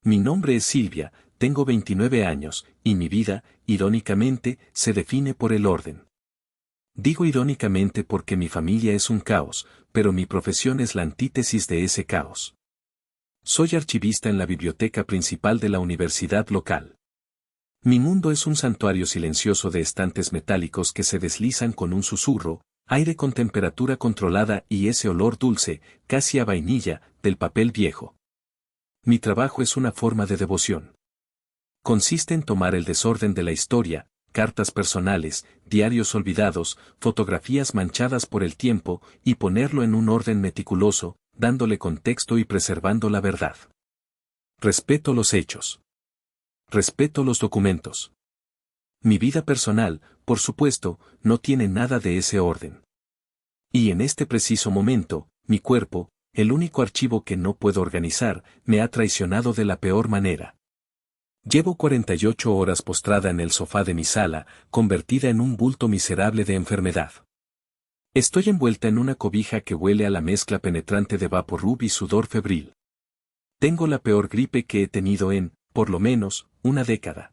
Mi nombre es Silvia, tengo 29 años, y mi vida, irónicamente, se define por el orden. Digo irónicamente porque mi familia es un caos, pero mi profesión es la antítesis de ese caos. Soy archivista en la biblioteca principal de la universidad local. Mi mundo es un santuario silencioso de estantes metálicos que se deslizan con un susurro, aire con temperatura controlada y ese olor dulce, casi a vainilla, del papel viejo. Mi trabajo es una forma de devoción. Consiste en tomar el desorden de la historia, cartas personales, diarios olvidados, fotografías manchadas por el tiempo, y ponerlo en un orden meticuloso, dándole contexto y preservando la verdad. Respeto los hechos. Respeto los documentos. Mi vida personal, por supuesto, no tiene nada de ese orden. Y en este preciso momento, mi cuerpo, el único archivo que no puedo organizar, me ha traicionado de la peor manera. Llevo 48 horas postrada en el sofá de mi sala, convertida en un bulto miserable de enfermedad. Estoy envuelta en una cobija que huele a la mezcla penetrante de vaporrub y sudor febril. Tengo la peor gripe que he tenido en, por lo menos, una década.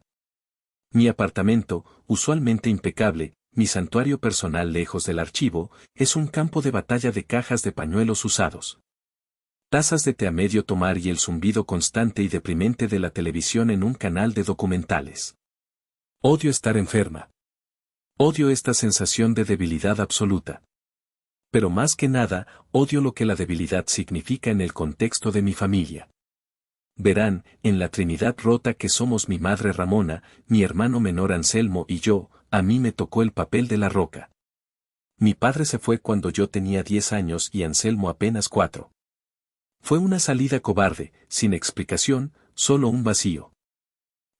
Mi apartamento, usualmente impecable, mi santuario personal lejos del archivo, es un campo de batalla de cajas de pañuelos usados. Tazas de té a medio tomar y el zumbido constante y deprimente de la televisión en un canal de documentales. Odio estar enferma. Odio esta sensación de debilidad absoluta. Pero más que nada, odio lo que la debilidad significa en el contexto de mi familia. Verán, en la Trinidad rota que somos mi madre Ramona, mi hermano menor Anselmo y yo, a mí me tocó el papel de la roca. Mi padre se fue cuando yo tenía 10 años y Anselmo apenas 4. Fue una salida cobarde, sin explicación, solo un vacío.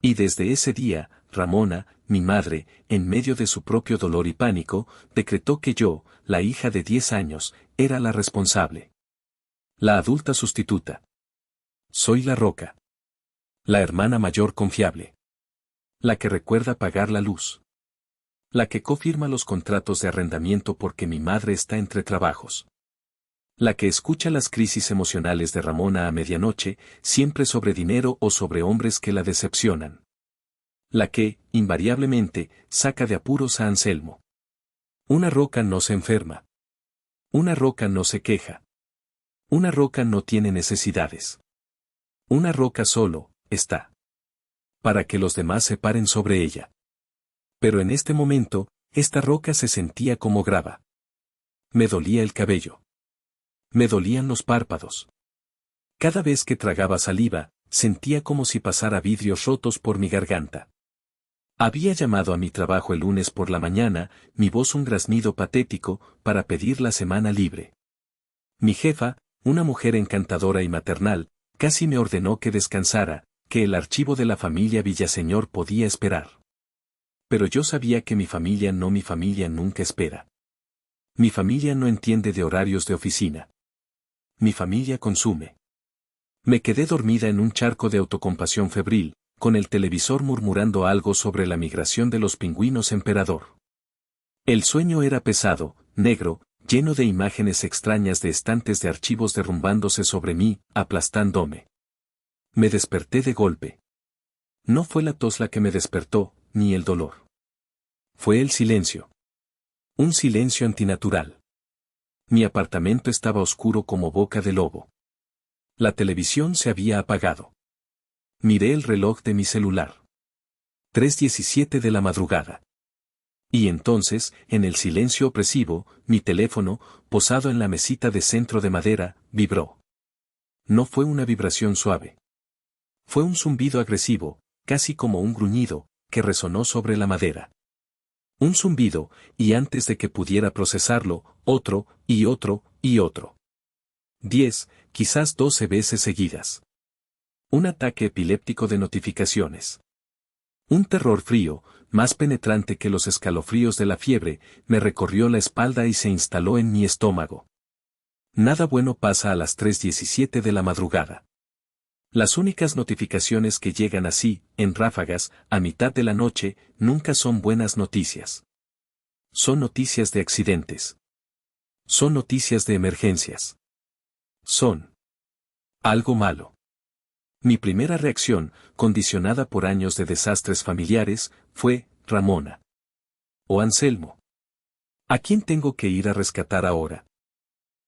Y desde ese día, Ramona, mi madre, en medio de su propio dolor y pánico, decretó que yo, la hija de 10 años, era la responsable. La adulta sustituta. Soy la roca. La hermana mayor confiable. La que recuerda pagar la luz. La que cofirma los contratos de arrendamiento porque mi madre está entre trabajos. La que escucha las crisis emocionales de Ramona a medianoche, siempre sobre dinero o sobre hombres que la decepcionan. La que, invariablemente, saca de apuros a Anselmo. Una roca no se enferma. Una roca no se queja. Una roca no tiene necesidades. Una roca solo, está. Para que los demás se paren sobre ella. Pero en este momento, esta roca se sentía como grava. Me dolía el cabello. Me dolían los párpados. Cada vez que tragaba saliva, sentía como si pasara vidrios rotos por mi garganta. Había llamado a mi trabajo el lunes por la mañana, mi voz un graznido patético, para pedir la semana libre. Mi jefa, una mujer encantadora y maternal, casi me ordenó que descansara, que el archivo de la familia Villaseñor podía esperar. Pero yo sabía que mi familia nunca espera. Mi familia no entiende de horarios de oficina. Mi familia consume. Me quedé dormida en un charco de autocompasión febril, con el televisor murmurando algo sobre la migración de los pingüinos emperador. El sueño era pesado, negro, lleno de imágenes extrañas de estantes de archivos derrumbándose sobre mí, aplastándome. Me desperté de golpe. No fue la tos la que me despertó, ni el dolor. Fue el silencio. Un silencio antinatural. Mi apartamento estaba oscuro como boca de lobo. La televisión se había apagado. Miré el reloj de mi celular. 3:17 de la madrugada. Y entonces, en el silencio opresivo, mi teléfono, posado en la mesita de centro de madera, vibró. No fue una vibración suave. Fue un zumbido agresivo, casi como un gruñido, que resonó sobre la madera. Un zumbido, y antes de que pudiera procesarlo, otro, y otro, y otro. 10, quizás 12 veces seguidas. Un ataque epiléptico de notificaciones. Un terror frío, más penetrante que los escalofríos de la fiebre, me recorrió la espalda y se instaló en mi estómago. Nada bueno pasa a las 3:17 de la madrugada. Las únicas notificaciones que llegan así, en ráfagas, a mitad de la noche, nunca son buenas noticias. Son noticias de accidentes. Son noticias de emergencias. Son algo malo. Mi primera reacción, condicionada por años de desastres familiares, fue, Ramona. O Anselmo. ¿A quién tengo que ir a rescatar ahora?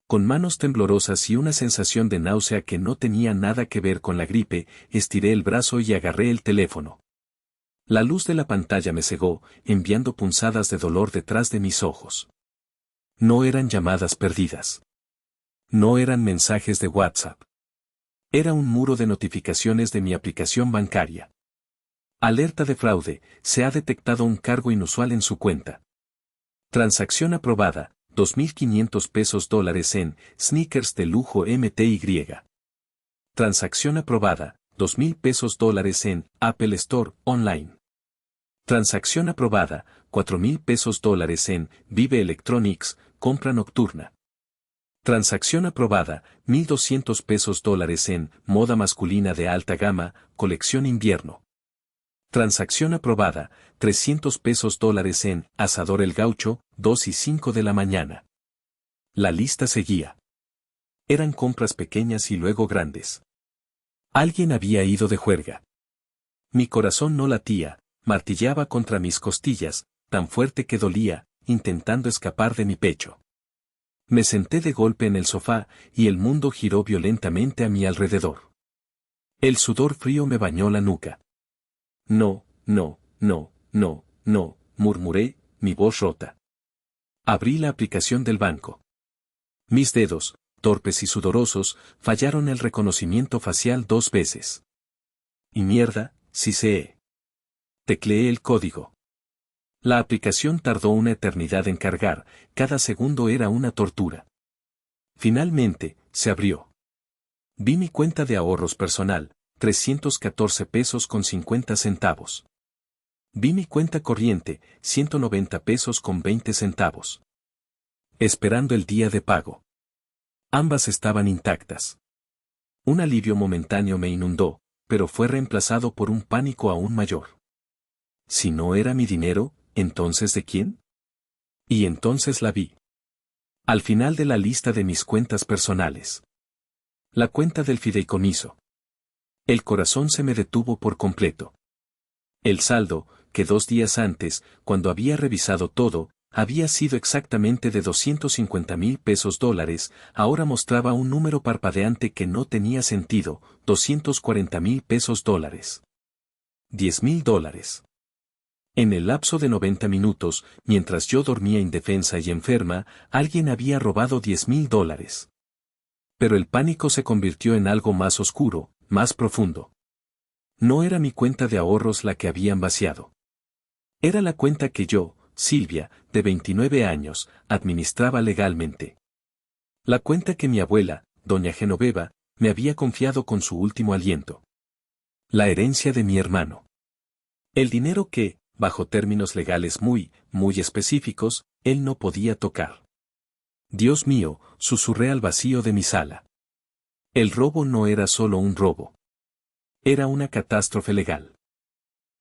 Con manos temblorosas y una sensación de náusea que no tenía nada que ver con la gripe, estiré el brazo y agarré el teléfono. La luz de la pantalla me cegó, enviando punzadas de dolor detrás de mis ojos. No eran llamadas perdidas. No eran mensajes de WhatsApp. Era un muro de notificaciones de mi aplicación bancaria. Alerta de fraude, se ha detectado un cargo inusual en su cuenta. Transacción aprobada, $2,500 en sneakers de lujo MTY. Transacción aprobada, $2,000 en Apple Store Online. Transacción aprobada, $4,000 en Vive Electronics, compra nocturna. Transacción aprobada, $1,200 en moda masculina de alta gama, colección invierno. Transacción aprobada, $300 en Asador El Gaucho, 2:05 de la mañana. La lista seguía. Eran compras pequeñas y luego grandes. Alguien había ido de juerga. Mi corazón no latía, martilleaba contra mis costillas, tan fuerte que dolía, intentando escapar de mi pecho. Me senté de golpe en el sofá, y el mundo giró violentamente a mi alrededor. El sudor frío me bañó la nuca. No, no, no, no, no, murmuré, mi voz rota. Abrí la aplicación del banco. Mis dedos, torpes y sudorosos, fallaron el reconocimiento facial 2 veces. Y mierda, sí sé. Tecleé el código. La aplicación tardó una eternidad en cargar, cada segundo era una tortura. Finalmente, se abrió. Vi mi cuenta de ahorros personal, $314.50. Vi mi cuenta corriente, $190.20. Esperando el día de pago. Ambas estaban intactas. Un alivio momentáneo me inundó, pero fue reemplazado por un pánico aún mayor. Si no era mi dinero, ¿entonces de quién? Y entonces la vi. Al final de la lista de mis cuentas personales. La cuenta del fideicomiso. El corazón se me detuvo por completo. El saldo, que 2 días antes, cuando había revisado todo, había sido exactamente de $250,000, ahora mostraba un número parpadeante que no tenía sentido, $240,000. $10,000. En el lapso de 90 minutos, mientras yo dormía indefensa y enferma, alguien había robado $10,000. Pero el pánico se convirtió en algo más oscuro, más profundo. No era mi cuenta de ahorros la que habían vaciado. Era la cuenta que yo, Silvia, de 29 años, administraba legalmente. La cuenta que mi abuela, doña Genoveva, me había confiado con su último aliento. La herencia de mi hermano. El dinero que, bajo términos legales muy específicos, él no podía tocar. Dios mío, susurré al vacío de mi sala. El robo no era solo un robo. Era una catástrofe legal.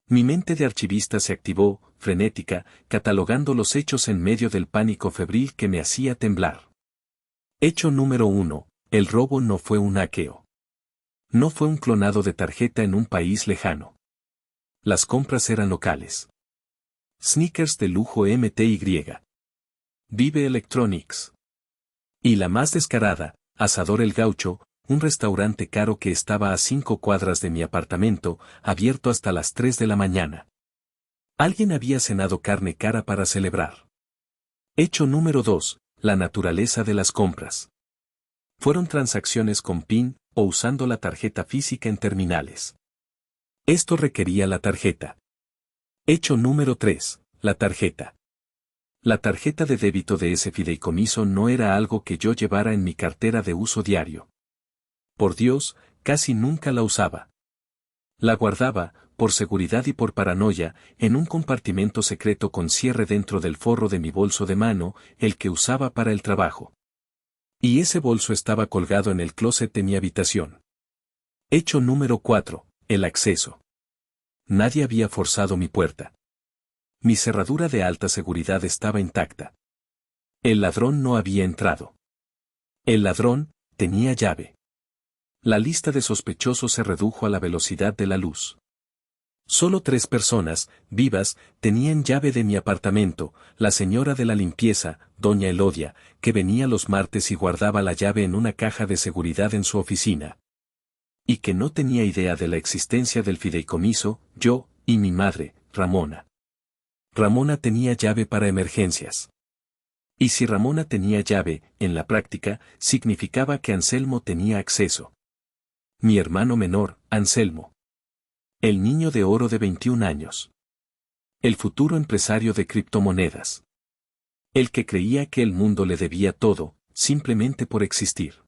Mi mente de archivista se activó, frenética, catalogando los hechos en medio del pánico febril que me hacía temblar. Hecho número 1, el robo no fue un hackeo. No fue un clonado de tarjeta en un país lejano. Las compras eran locales. Sneakers de lujo MTY. Vive Electronics. Y la más descarada, Asador El Gaucho, un restaurante caro que estaba a 5 cuadras de mi apartamento, abierto hasta las 3 de la mañana. Alguien había cenado carne cara para celebrar. Hecho número 2, la naturaleza de las compras. Fueron transacciones con PIN o usando la tarjeta física en terminales. Esto requería la tarjeta. Hecho número 3, la tarjeta. La tarjeta de débito de ese fideicomiso no era algo que yo llevara en mi cartera de uso diario. Por Dios, casi nunca la usaba. La guardaba, por seguridad y por paranoia, en un compartimento secreto con cierre dentro del forro de mi bolso de mano, el que usaba para el trabajo. Y ese bolso estaba colgado en el closet de mi habitación. Hecho número 4, el acceso. Nadie había forzado mi puerta. Mi cerradura de alta seguridad estaba intacta. El ladrón no había entrado. El ladrón tenía llave. La lista de sospechosos se redujo a la velocidad de la luz. Solo 3 personas, vivas, tenían llave de mi apartamento: la señora de la limpieza, doña Elodia, que venía los martes y guardaba la llave en una caja de seguridad en su oficina. Y que no tenía idea de la existencia del fideicomiso, yo, y mi madre, Ramona. Ramona tenía llave para emergencias. Y si Ramona tenía llave, en la práctica, significaba que Anselmo tenía acceso. Mi hermano menor, Anselmo. El niño de oro de 21 años. El futuro empresario de criptomonedas. El que creía que el mundo le debía todo, simplemente por existir.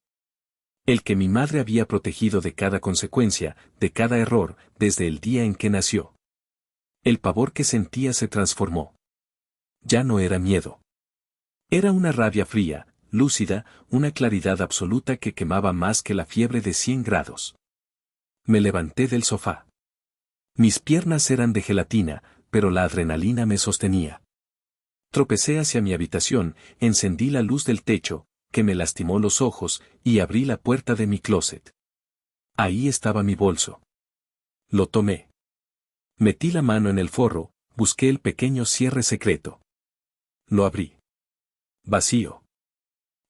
El que mi madre había protegido de cada consecuencia, de cada error, desde el día en que nació. El pavor que sentía se transformó. Ya no era miedo. Era una rabia fría, lúcida, una claridad absoluta que quemaba más que la fiebre de 100 grados. Me levanté del sofá. Mis piernas eran de gelatina, pero la adrenalina me sostenía. Tropecé hacia mi habitación, encendí la luz del techo, que me lastimó los ojos, y abrí la puerta de mi closet. Ahí estaba mi bolso. Lo tomé. Metí la mano en el forro, busqué el pequeño cierre secreto. Lo abrí. Vacío.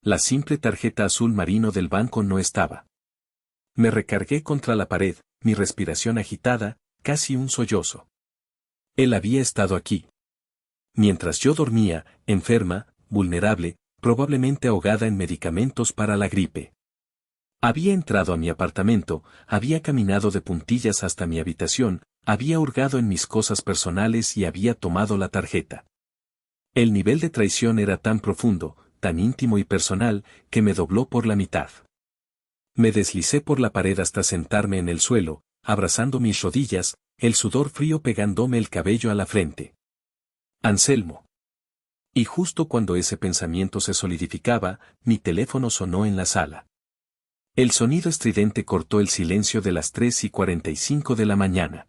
La simple tarjeta azul marino del banco no estaba. Me recargué contra la pared, mi respiración agitada, casi un sollozo. Él había estado aquí. Mientras yo dormía, enferma, vulnerable, probablemente ahogada en medicamentos para la gripe. Había entrado a mi apartamento, había caminado de puntillas hasta mi habitación, había hurgado en mis cosas personales y había tomado la tarjeta. El nivel de traición era tan profundo, tan íntimo y personal, que me dobló por la mitad. Me deslicé por la pared hasta sentarme en el suelo, abrazando mis rodillas, el sudor frío pegándome el cabello a la frente. Anselmo. Y justo cuando ese pensamiento se solidificaba, mi teléfono sonó en la sala. El sonido estridente cortó el silencio de las 3:45 de la mañana.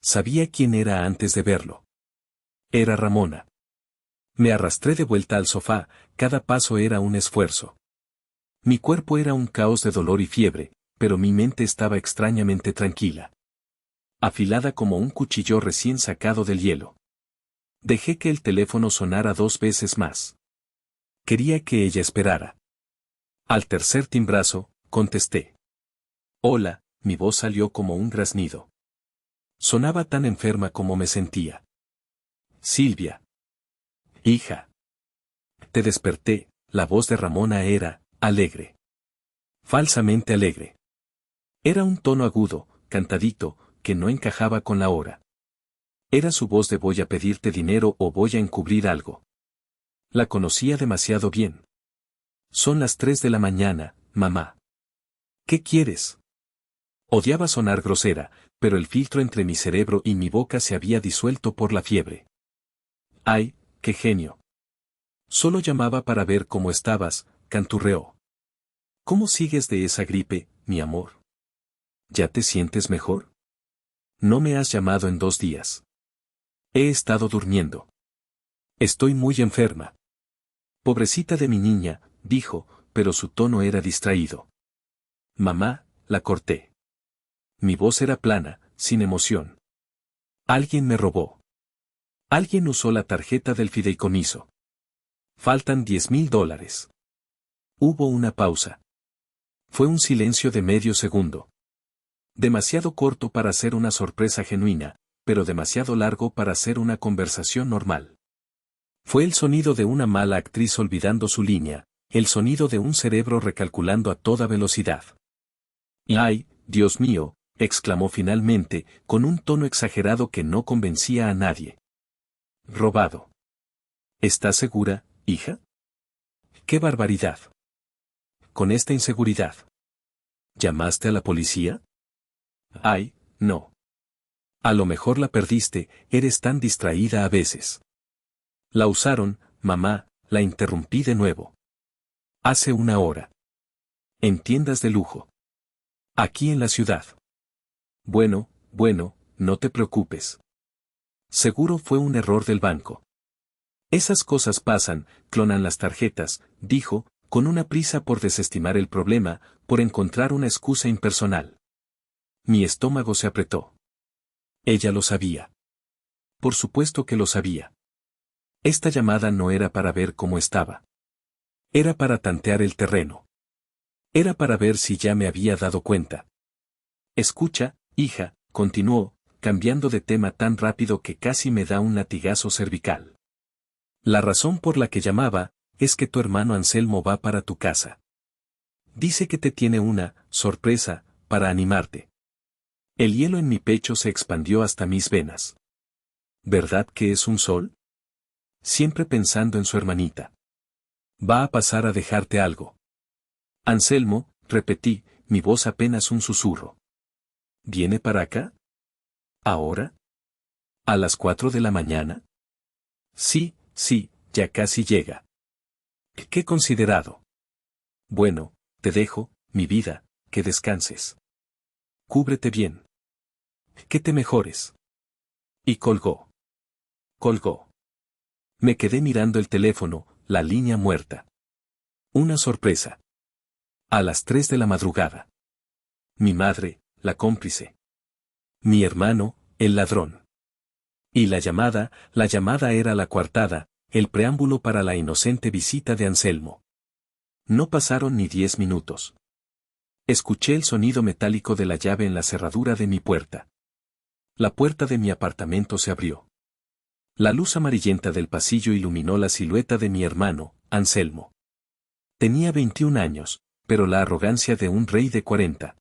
Sabía quién era antes de verlo. Era Ramona. Me arrastré de vuelta al sofá, cada paso era un esfuerzo. Mi cuerpo era un caos de dolor y fiebre, pero mi mente estaba extrañamente tranquila. Afilada como un cuchillo recién sacado del hielo. Dejé que el teléfono sonara 2 veces más. Quería que ella esperara. Al tercer timbrazo, contesté. Hola, mi voz salió como un graznido. Sonaba tan enferma como me sentía. Silvia. Hija. Te desperté, la voz de Ramona era, alegre. Falsamente alegre. Era un tono agudo, cantadito, que no encajaba con la hora. Era su voz de voy a pedirte dinero o voy a encubrir algo. La conocía demasiado bien. Son las 3 de la mañana, mamá. ¿Qué quieres? Odiaba sonar grosera, pero el filtro entre mi cerebro y mi boca se había disuelto por la fiebre. ¡Ay, qué genio! Solo llamaba para ver cómo estabas, canturreó. ¿Cómo sigues de esa gripe, mi amor? ¿Ya te sientes mejor? No me has llamado en 2 días. He estado durmiendo. Estoy muy enferma. Pobrecita de mi niña, dijo, pero su tono era distraído. Mamá, la corté. Mi voz era plana, sin emoción. Alguien me robó. Alguien usó la tarjeta del fideicomiso. Faltan $10,000. Hubo una pausa. Fue un silencio de medio segundo. Demasiado corto para ser una sorpresa genuina, pero demasiado largo para ser una conversación normal. Fue el sonido de una mala actriz olvidando su línea, el sonido de un cerebro recalculando a toda velocidad. ¡Ay, Dios mío!, exclamó finalmente, con un tono exagerado que no convencía a nadie. Robado. ¿Estás segura, hija? ¡Qué barbaridad! Con esta inseguridad. ¿Llamaste a la policía? Ay, no. A lo mejor la perdiste, eres tan distraída a veces. La usaron, mamá, la interrumpí de nuevo. Hace 1 hora. En tiendas de lujo. Aquí en la ciudad. Bueno, no te preocupes. Seguro fue un error del banco. Esas cosas pasan, clonan las tarjetas, dijo, con una prisa por desestimar el problema, por encontrar una excusa impersonal. Mi estómago se apretó. Ella lo sabía. Por supuesto que lo sabía. Esta llamada no era para ver cómo estaba. Era para tantear el terreno. Era para ver si ya me había dado cuenta. Escucha, hija, continuó, cambiando de tema tan rápido que casi me da un latigazo cervical. La razón por la que llamaba, es que tu hermano Anselmo va para tu casa. Dice que te tiene una sorpresa para animarte. El hielo en mi pecho se expandió hasta mis venas. ¿Verdad que es un sol? Siempre pensando en su hermanita. Va a pasar a dejarte algo. Anselmo, repetí, mi voz apenas un susurro. ¿Viene para acá? ¿Ahora? ¿A las 4 de la mañana? Sí, ya casi llega. Qué considerado. Bueno, te dejo, mi vida, que descanses. Cúbrete bien. Que te mejores. Y colgó. Colgó. Me quedé mirando el teléfono, la línea muerta. Una sorpresa. A las 3 de la madrugada. Mi madre, la cómplice. Mi hermano, el ladrón. Y la llamada era la coartada, el preámbulo para la inocente visita de Anselmo. No pasaron ni 10 minutos. Escuché el sonido metálico de la llave en la cerradura de mi puerta. La puerta de mi apartamento se abrió. La luz amarillenta del pasillo iluminó la silueta de mi hermano, Anselmo. Tenía 21 años, pero la arrogancia de un rey de 40.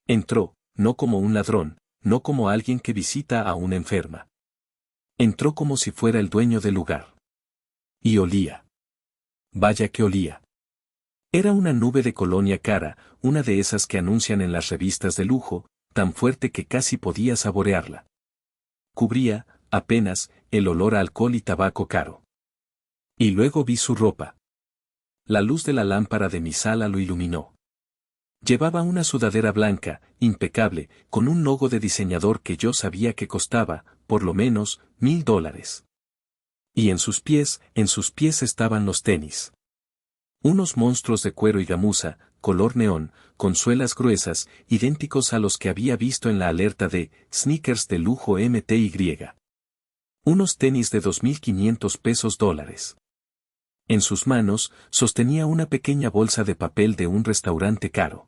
Entró, no como un ladrón, no como alguien que visita a una enferma. Entró como si fuera el dueño del lugar. Y olía. Vaya que olía. Era una nube de colonia cara, una de esas que anuncian en las revistas de lujo, tan fuerte que casi podía saborearla. Cubría, apenas, el olor a alcohol y tabaco caro. Y luego vi su ropa. La luz de la lámpara de mi sala lo iluminó. Llevaba una sudadera blanca, impecable, con un logo de diseñador que yo sabía que costaba, por lo menos, $1000. Y en sus pies estaban los tenis. Unos monstruos de cuero y gamuza, color neón, con suelas gruesas, idénticos a los que había visto en la alerta de sneakers de lujo MTY. Unos tenis de $2500. En sus manos, sostenía una pequeña bolsa de papel de un restaurante caro.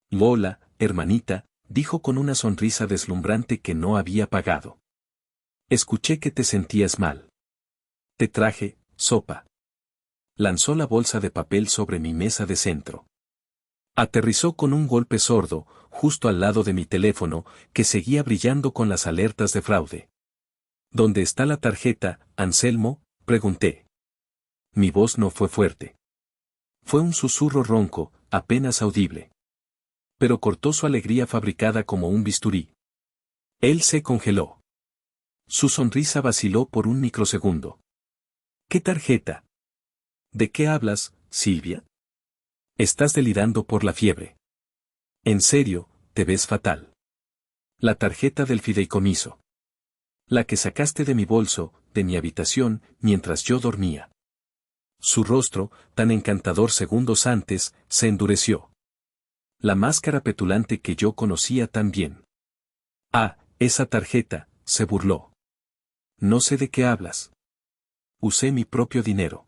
Lola, hermanita, dijo con una sonrisa deslumbrante que no había pagado. Escuché que te sentías mal. Te traje sopa. Lanzó la bolsa de papel sobre mi mesa de centro. Aterrizó con un golpe sordo, justo al lado de mi teléfono, que seguía brillando con las alertas de fraude. ¿Dónde está la tarjeta, Anselmo?, pregunté. Mi voz no fue fuerte. Fue un susurro ronco, apenas audible. Pero cortó su alegría fabricada como un bisturí. Él se congeló. Su sonrisa vaciló por un microsegundo. ¿Qué tarjeta? ¿De qué hablas, Silvia? Estás delirando por la fiebre. En serio, te ves fatal. La tarjeta del fideicomiso. La que sacaste de mi bolso, de mi habitación, mientras yo dormía. Su rostro, tan encantador segundos antes, se endureció. La máscara petulante que yo conocía tan bien. Ah, esa tarjeta, se burló. No sé de qué hablas. Usé mi propio dinero.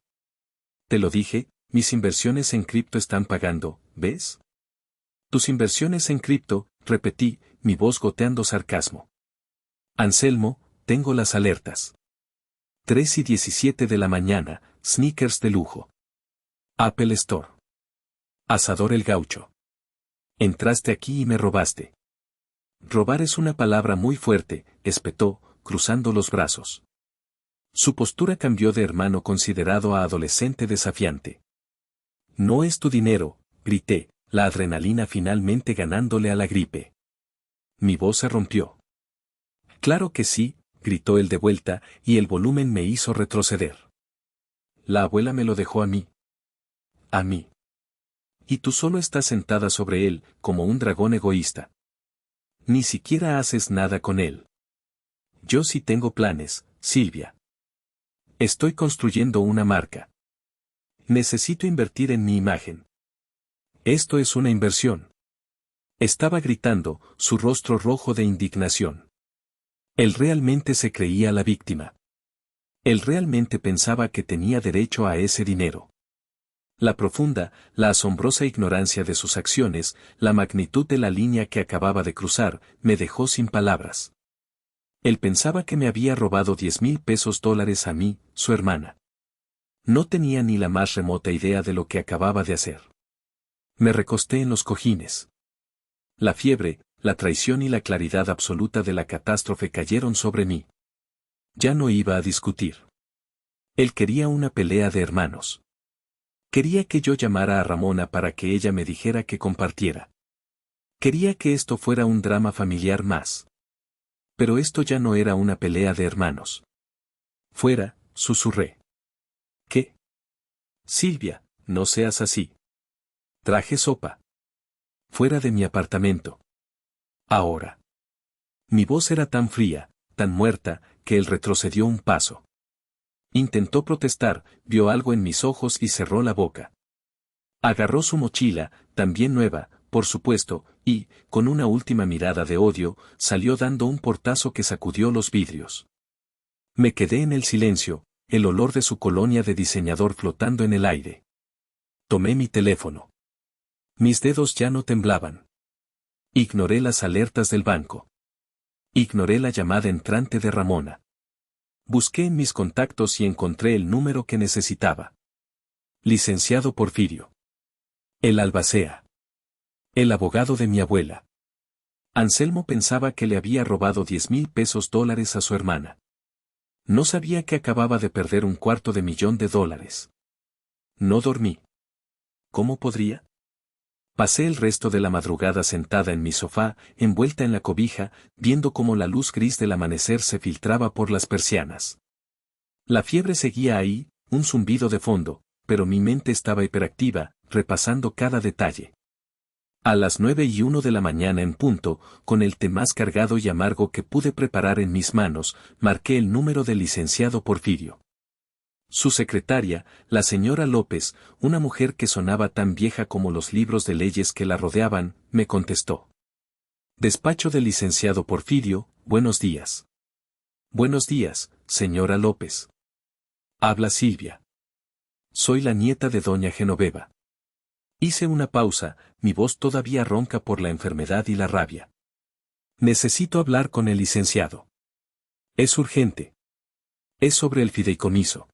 Te lo dije, mis inversiones en cripto están pagando, ¿ves? Tus inversiones en cripto, repetí, mi voz goteando sarcasmo. Anselmo, tengo las alertas. 3:17 de la mañana, sneakers de lujo. Apple Store. Asador el Gaucho. Entraste aquí y me robaste. Robar es una palabra muy fuerte, espetó, cruzando los brazos. Su postura cambió de hermano considerado a adolescente desafiante. No es tu dinero, grité, la adrenalina finalmente ganándole a la gripe. Mi voz se rompió. Claro que sí, gritó él de vuelta, y el volumen me hizo retroceder. La abuela me lo dejó a mí. A mí. Y tú solo estás sentada sobre él, como un dragón egoísta. Ni siquiera haces nada con él. Yo sí tengo planes, Silvia. Estoy construyendo una marca. Necesito invertir en mi imagen. Esto es una inversión. Estaba gritando, su rostro rojo de indignación. Él realmente se creía la víctima. Él realmente pensaba que tenía derecho a ese dinero. La profunda, la asombrosa ignorancia de sus acciones, la magnitud de la línea que acababa de cruzar, me dejó sin palabras. Él pensaba que me había robado 10,000 pesos dólares a mí, su hermana. No tenía ni la más remota idea de lo que acababa de hacer. Me recosté en los cojines. La fiebre, la traición y la claridad absoluta de la catástrofe cayeron sobre mí. Ya no iba a discutir. Él quería una pelea de hermanos. Quería que yo llamara a Ramona para que ella me dijera que compartiera. Quería que esto fuera un drama familiar más. Pero esto ya no era una pelea de hermanos. Fuera, susurré. ¿Qué? Silvia, no seas así. Traje sopa. Fuera de mi apartamento. Ahora. Mi voz era tan fría, tan muerta, que él retrocedió un paso. Intentó protestar, vio algo en mis ojos y cerró la boca. Agarró su mochila, también nueva, por supuesto, y, con una última mirada de odio, salió dando un portazo que sacudió los vidrios. Me quedé en el silencio, el olor de su colonia de diseñador flotando en el aire. Tomé mi teléfono. Mis dedos ya no temblaban. Ignoré las alertas del banco. Ignoré la llamada entrante de Ramona. Busqué en mis contactos y encontré el número que necesitaba. Licenciado Porfirio. El albacea. El abogado de mi abuela. Anselmo pensaba que le había robado 10,000 pesos dólares a su hermana. No sabía que acababa de perder $250,000. No dormí. ¿Cómo podría? Pasé el resto de la madrugada sentada en mi sofá, envuelta en la cobija, viendo cómo la luz gris del amanecer se filtraba por las persianas. La fiebre seguía ahí, un zumbido de fondo, pero mi mente estaba hiperactiva, repasando cada detalle. A las 9:01 de la mañana en punto, con el té más cargado y amargo que pude preparar en mis manos, marqué el número del licenciado Porfirio. Su secretaria, la señora López, una mujer que sonaba tan vieja como los libros de leyes que la rodeaban, me contestó. Despacho del licenciado Porfirio, buenos días. Buenos días, señora López. Habla Silvia. Soy la nieta de doña Genoveva. Hice una pausa, mi voz todavía ronca por la enfermedad y la rabia. Necesito hablar con el licenciado. Es urgente. Es sobre el fideicomiso.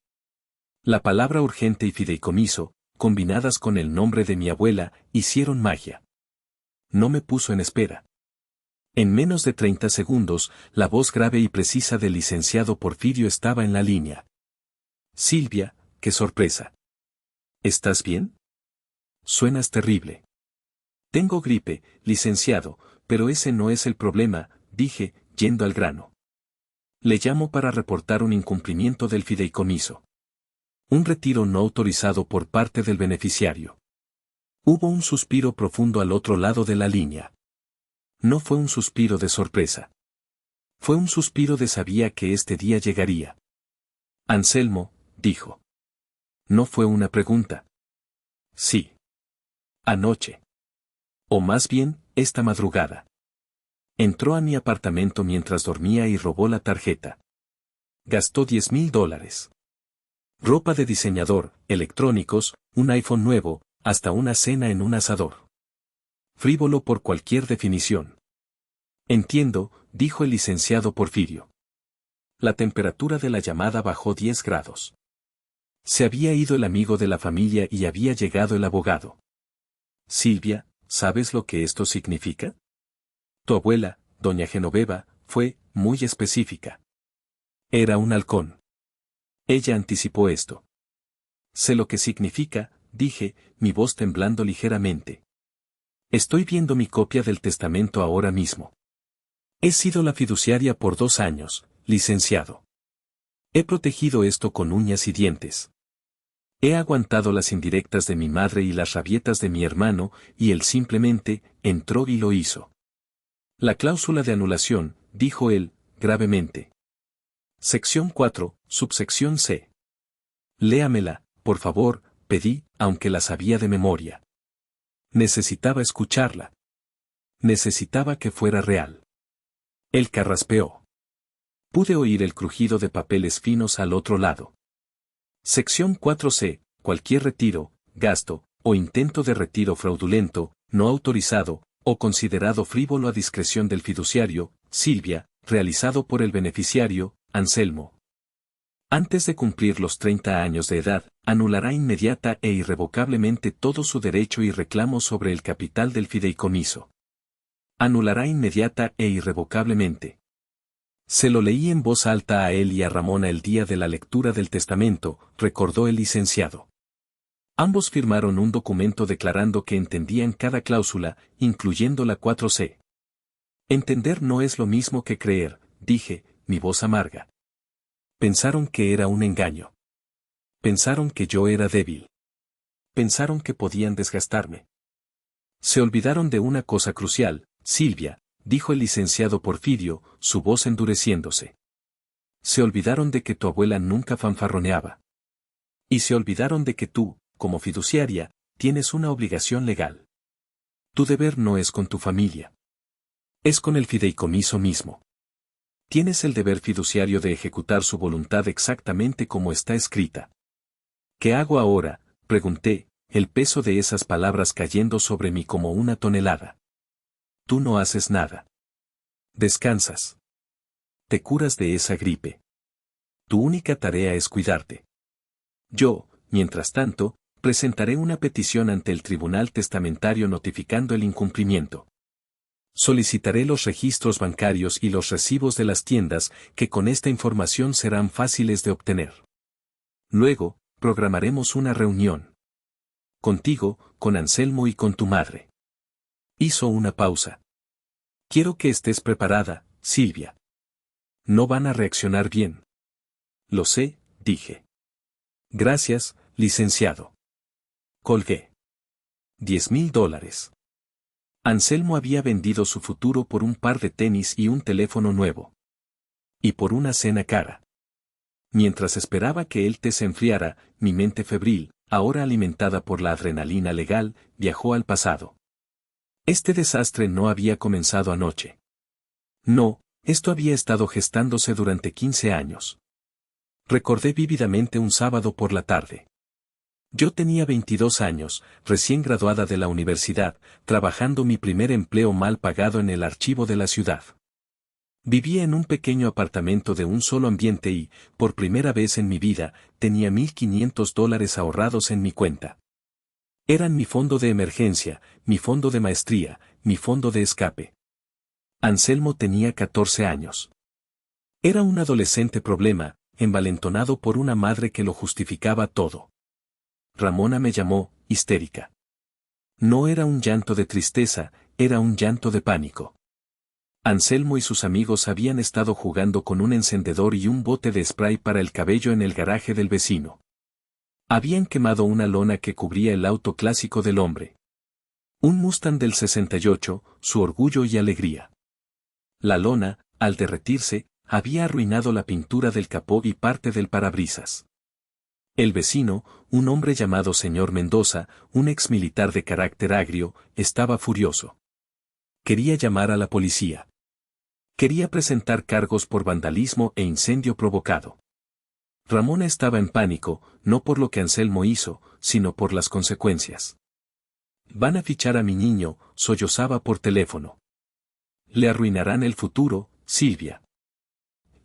La palabra urgente y fideicomiso, combinadas con el nombre de mi abuela, hicieron magia. No me puso en espera. En menos de 30 segundos, la voz grave y precisa del licenciado Porfirio estaba en la línea. Silvia, qué sorpresa. ¿Estás bien? Suenas terrible. Tengo gripe, licenciado, pero ese no es el problema, dije, yendo al grano. Le llamo para reportar un incumplimiento del fideicomiso. Un retiro no autorizado por parte del beneficiario. Hubo un suspiro profundo al otro lado de la línea. No fue un suspiro de sorpresa. Fue un suspiro de sabía que este día llegaría. Anselmo, dijo. No fue una pregunta. Sí. Anoche. O más bien, esta madrugada. Entró a mi apartamento mientras dormía y robó la tarjeta. Gastó $10,000. Ropa de diseñador, electrónicos, un iPhone nuevo, hasta una cena en un asador. Frívolo por cualquier definición. Entiendo, dijo el licenciado Porfirio. La temperatura de la llamada bajó 10 grados. Se había ido el amigo de la familia y había llegado el abogado. Silvia, ¿sabes lo que esto significa? Tu abuela, doña Genoveva, fue muy específica. Era un halcón. Ella anticipó esto. Sé lo que significa, dije, mi voz temblando ligeramente. Estoy viendo mi copia del testamento ahora mismo. He sido la fiduciaria por 2 años, licenciado. He protegido esto con uñas y dientes. He aguantado las indirectas de mi madre y las rabietas de mi hermano, y él simplemente entró y lo hizo. La cláusula de anulación, dijo él, gravemente. Sección 4, subsección C. Léamela, por favor, pedí, aunque la sabía de memoria. Necesitaba escucharla. Necesitaba que fuera real. Él carraspeó. Pude oír el crujido de papeles finos al otro lado. Sección 4C. Cualquier retiro, gasto, o intento de retiro fraudulento, no autorizado, o considerado frívolo a discreción del fiduciario, Silvia, realizado por el beneficiario, Anselmo. Antes de cumplir los 30 años de edad, anulará inmediata e irrevocablemente todo su derecho y reclamo sobre el capital del fideicomiso. Anulará inmediata e irrevocablemente. Se lo leí en voz alta a él y a Ramona el día de la lectura del testamento, recordó el licenciado. Ambos firmaron un documento declarando que entendían cada cláusula, incluyendo la 4C. Entender no es lo mismo que creer, dije, mi voz amarga. Pensaron que era un engaño. Pensaron que yo era débil. Pensaron que podían desgastarme. Se olvidaron de una cosa crucial, Silvia, dijo el licenciado Porfirio, su voz endureciéndose. Se olvidaron de que tu abuela nunca fanfarroneaba. Y se olvidaron de que tú, como fiduciaria, tienes una obligación legal. Tu deber no es con tu familia. Es con el fideicomiso mismo. Tienes el deber fiduciario de ejecutar su voluntad exactamente como está escrita. ¿Qué hago ahora?, pregunté, el peso de esas palabras cayendo sobre mí como una tonelada. Tú no haces nada. Descansas. Te curas de esa gripe. Tu única tarea es cuidarte. Yo, mientras tanto, presentaré una petición ante el Tribunal Testamentario notificando el incumplimiento. Solicitaré los registros bancarios y los recibos de las tiendas, que con esta información serán fáciles de obtener. Luego, programaremos una reunión. Contigo, con Anselmo y con tu madre. Hizo una pausa. Quiero que estés preparada, Silvia. No van a reaccionar bien. Lo sé, dije. Gracias, licenciado. Colgué. $10,000. Anselmo había vendido su futuro por un par de tenis y un teléfono nuevo. Y por una cena cara. Mientras esperaba que el té se enfriara, mi mente febril, ahora alimentada por la adrenalina legal, viajó al pasado. Este desastre no había comenzado anoche. No, esto había estado gestándose durante 15 años. Recordé vívidamente un sábado por la tarde. Yo tenía 22 años, recién graduada de la universidad, trabajando mi primer empleo mal pagado en el archivo de la ciudad. Vivía en un pequeño apartamento de un solo ambiente y, por primera vez en mi vida, tenía $1,500 ahorrados en mi cuenta. Eran mi fondo de emergencia, mi fondo de maestría, mi fondo de escape. Anselmo tenía 14 años. Era un adolescente problema, envalentonado por una madre que lo justificaba todo. Ramona me llamó, histérica. No era un llanto de tristeza, era un llanto de pánico. Anselmo y sus amigos habían estado jugando con un encendedor y un bote de spray para el cabello en el garaje del vecino. Habían quemado una lona que cubría el auto clásico del hombre. Un Mustang del 68, su orgullo y alegría. La lona, al derretirse, había arruinado la pintura del capó y parte del parabrisas. El vecino, un hombre llamado señor Mendoza, un exmilitar de carácter agrio, estaba furioso. Quería llamar a la policía. Quería presentar cargos por vandalismo e incendio provocado. Ramona estaba en pánico, no por lo que Anselmo hizo, sino por las consecuencias. Van a fichar a mi niño, sollozaba por teléfono. Le arruinarán el futuro, Silvia.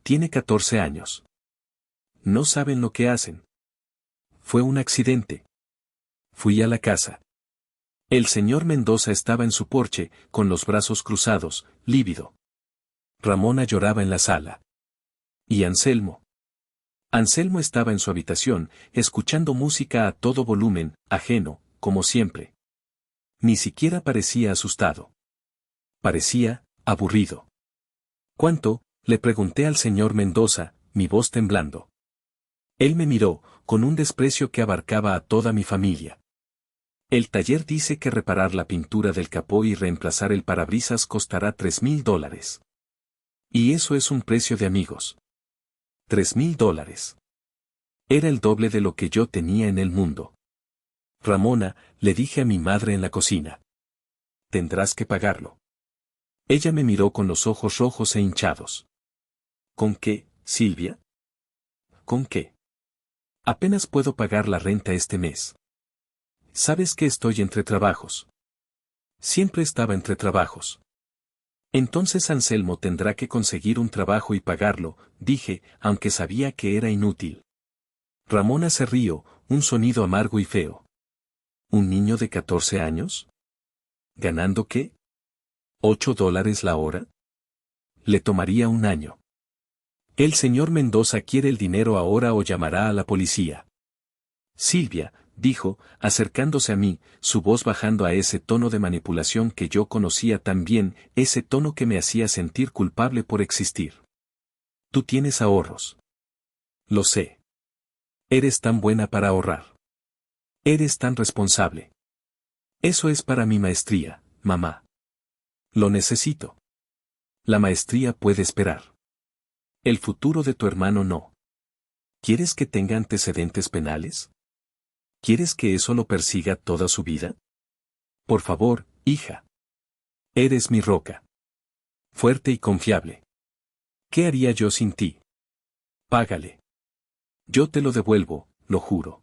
Tiene 14 años. No saben lo que hacen. Fue un accidente. Fui a la casa. El señor Mendoza estaba en su porche, con los brazos cruzados, lívido. Ramona lloraba en la sala. ¿Y Anselmo? Anselmo estaba en su habitación, escuchando música a todo volumen, ajeno, como siempre. Ni siquiera parecía asustado. Parecía aburrido. ¿Cuánto?, le pregunté al señor Mendoza, mi voz temblando. Él me miró, con un desprecio que abarcaba a toda mi familia. El taller dice que reparar la pintura del capó y reemplazar el parabrisas costará $3,000. Y eso es un precio de amigos. $3,000. Era el doble de lo que yo tenía en el mundo. Ramona, le dije a mi madre en la cocina. Tendrás que pagarlo. Ella me miró con los ojos rojos e hinchados. ¿Con qué, Silvia? ¿Con qué? Apenas puedo pagar la renta este mes. Sabes que estoy entre trabajos. Siempre estaba entre trabajos. Entonces Anselmo tendrá que conseguir un trabajo y pagarlo, dije, aunque sabía que era inútil. Ramona se rió, un sonido amargo y feo. ¿Un niño de 14 años? ¿Ganando qué? $8 la hora. Le tomaría un año. El señor Mendoza quiere el dinero ahora o llamará a la policía. Silvia, dijo, acercándose a mí, su voz bajando a ese tono de manipulación que yo conocía tan bien, ese tono que me hacía sentir culpable por existir. Tú tienes ahorros. Lo sé. Eres tan buena para ahorrar. Eres tan responsable. Eso es para mi maestría, mamá. Lo necesito. La maestría puede esperar. El futuro de tu hermano no. ¿Quieres que tenga antecedentes penales? ¿Quieres que eso lo persiga toda su vida? Por favor, hija. Eres mi roca. Fuerte y confiable. ¿Qué haría yo sin ti? Págale. Yo te lo devuelvo, lo juro.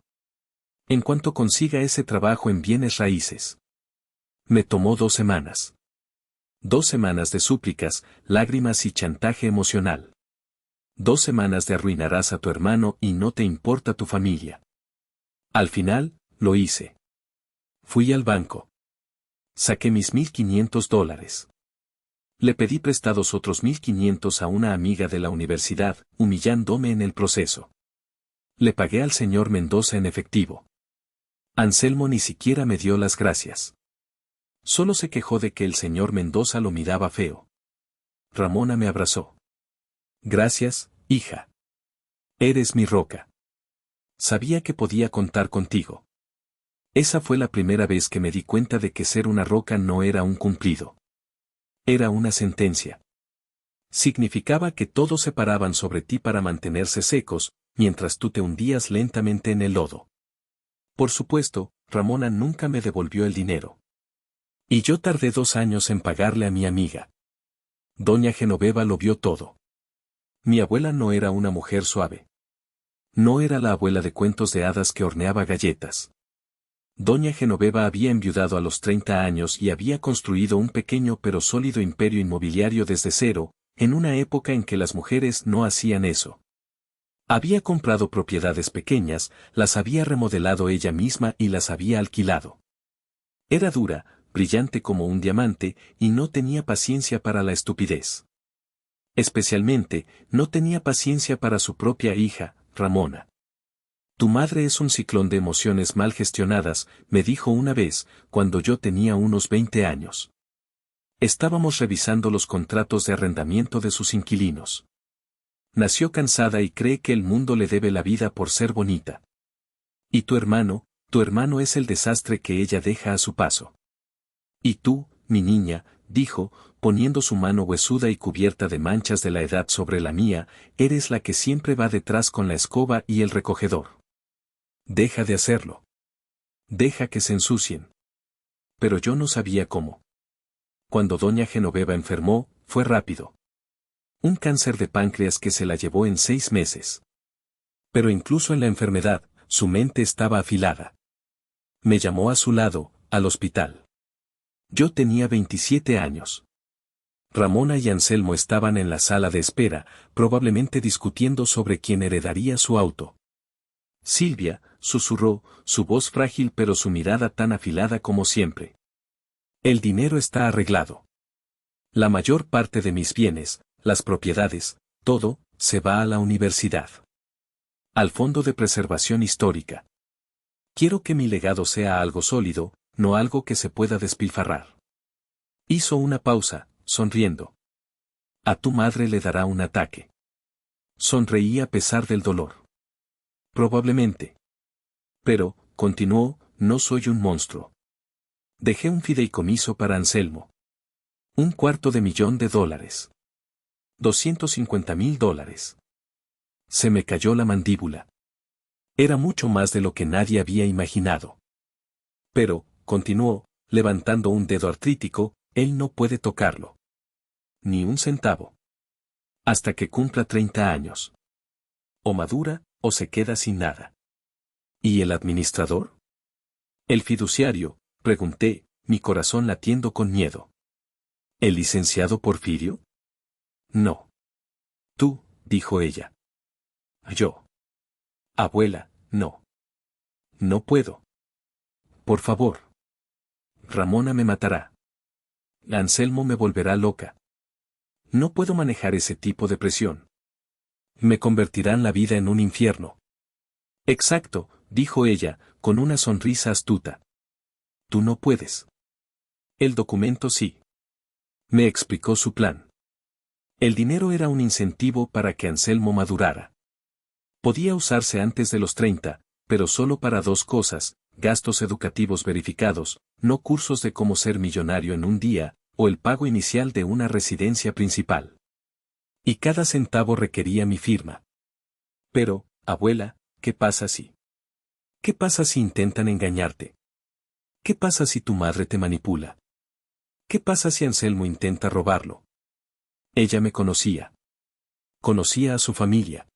En cuanto consiga ese trabajo en bienes raíces. Me tomó 2 semanas. 2 semanas de súplicas, lágrimas y chantaje emocional. 2 semanas de arruinarás a tu hermano y no te importa tu familia. Al final, lo hice. Fui al banco. Saqué mis $1,500. Le pedí prestados otros 1,500 a una amiga de la universidad, humillándome en el proceso. Le pagué al señor Mendoza en efectivo. Anselmo ni siquiera me dio las gracias. Solo se quejó de que el señor Mendoza lo miraba feo. Ramona me abrazó. Gracias, hija. Eres mi roca. Sabía que podía contar contigo. Esa fue la primera vez que me di cuenta de que ser una roca no era un cumplido. Era una sentencia. Significaba que todos se paraban sobre ti para mantenerse secos, mientras tú te hundías lentamente en el lodo. Por supuesto, Ramona nunca me devolvió el dinero. Y yo tardé 2 años en pagarle a mi amiga. Doña Genoveva lo vio todo. Mi abuela no era una mujer suave. No era la abuela de cuentos de hadas que horneaba galletas. Doña Genoveva había enviudado a los 30 años y había construido un pequeño pero sólido imperio inmobiliario desde cero, en una época en que las mujeres no hacían eso. Había comprado propiedades pequeñas, las había remodelado ella misma y las había alquilado. Era dura, brillante como un diamante, y no tenía paciencia para la estupidez. Especialmente, no tenía paciencia para su propia hija, Ramona. Tu madre es un ciclón de emociones mal gestionadas, me dijo una vez, cuando yo tenía unos 20 años. Estábamos revisando los contratos de arrendamiento de sus inquilinos. Nació cansada y cree que el mundo le debe la vida por ser bonita. Y tu hermano es el desastre que ella deja a su paso. Y tú, mi niña, dijo, poniendo su mano huesuda y cubierta de manchas de la edad sobre la mía, eres la que siempre va detrás con la escoba y el recogedor. Deja de hacerlo. Deja que se ensucien. Pero yo no sabía cómo. Cuando doña Genoveva enfermó, fue rápido. Un cáncer de páncreas que se la llevó en 6 meses. Pero incluso en la enfermedad, su mente estaba afilada. Me llamó a su lado, al hospital. Yo tenía 27 años. Ramona y Anselmo estaban en la sala de espera, probablemente discutiendo sobre quién heredaría su auto. Silvia, susurró, su voz frágil pero su mirada tan afilada como siempre. El dinero está arreglado. La mayor parte de mis bienes, las propiedades, todo, se va a la universidad. Al Fondo de Preservación Histórica. Quiero que mi legado sea algo sólido, no algo que se pueda despilfarrar. Hizo una pausa, sonriendo. A tu madre le dará un ataque. Sonreí a pesar del dolor. Probablemente. Pero, continuó, no soy un monstruo. Dejé un fideicomiso para Anselmo. $250,000. $250,000. Se me cayó la mandíbula. Era mucho más de lo que nadie había imaginado. Pero, continuó, levantando un dedo artrítico, él no puede tocarlo. Ni un centavo. Hasta que cumpla 30 años. O madura, o se queda sin nada. ¿Y el administrador? El fiduciario, pregunté, mi corazón latiendo con miedo. ¿El licenciado Porfirio? No. Tú, dijo ella. Yo. Abuela, no. No puedo. Por favor. Ramona me matará. Anselmo me volverá loca. No puedo manejar ese tipo de presión. Me convertirán la vida en un infierno. Exacto, dijo ella, con una sonrisa astuta. Tú no puedes. El documento sí. Me explicó su plan. El dinero era un incentivo para que Anselmo madurara. Podía usarse antes de los 30, pero solo para dos cosas: gastos educativos verificados, no cursos de cómo ser millonario en un día, o el pago inicial de una residencia principal. Y cada centavo requería mi firma. Pero, abuela, ¿qué pasa si? ¿Qué pasa si intentan engañarte? ¿Qué pasa si tu madre te manipula? ¿Qué pasa si Anselmo intenta robarlo? Ella me conocía. Conocía a su familia.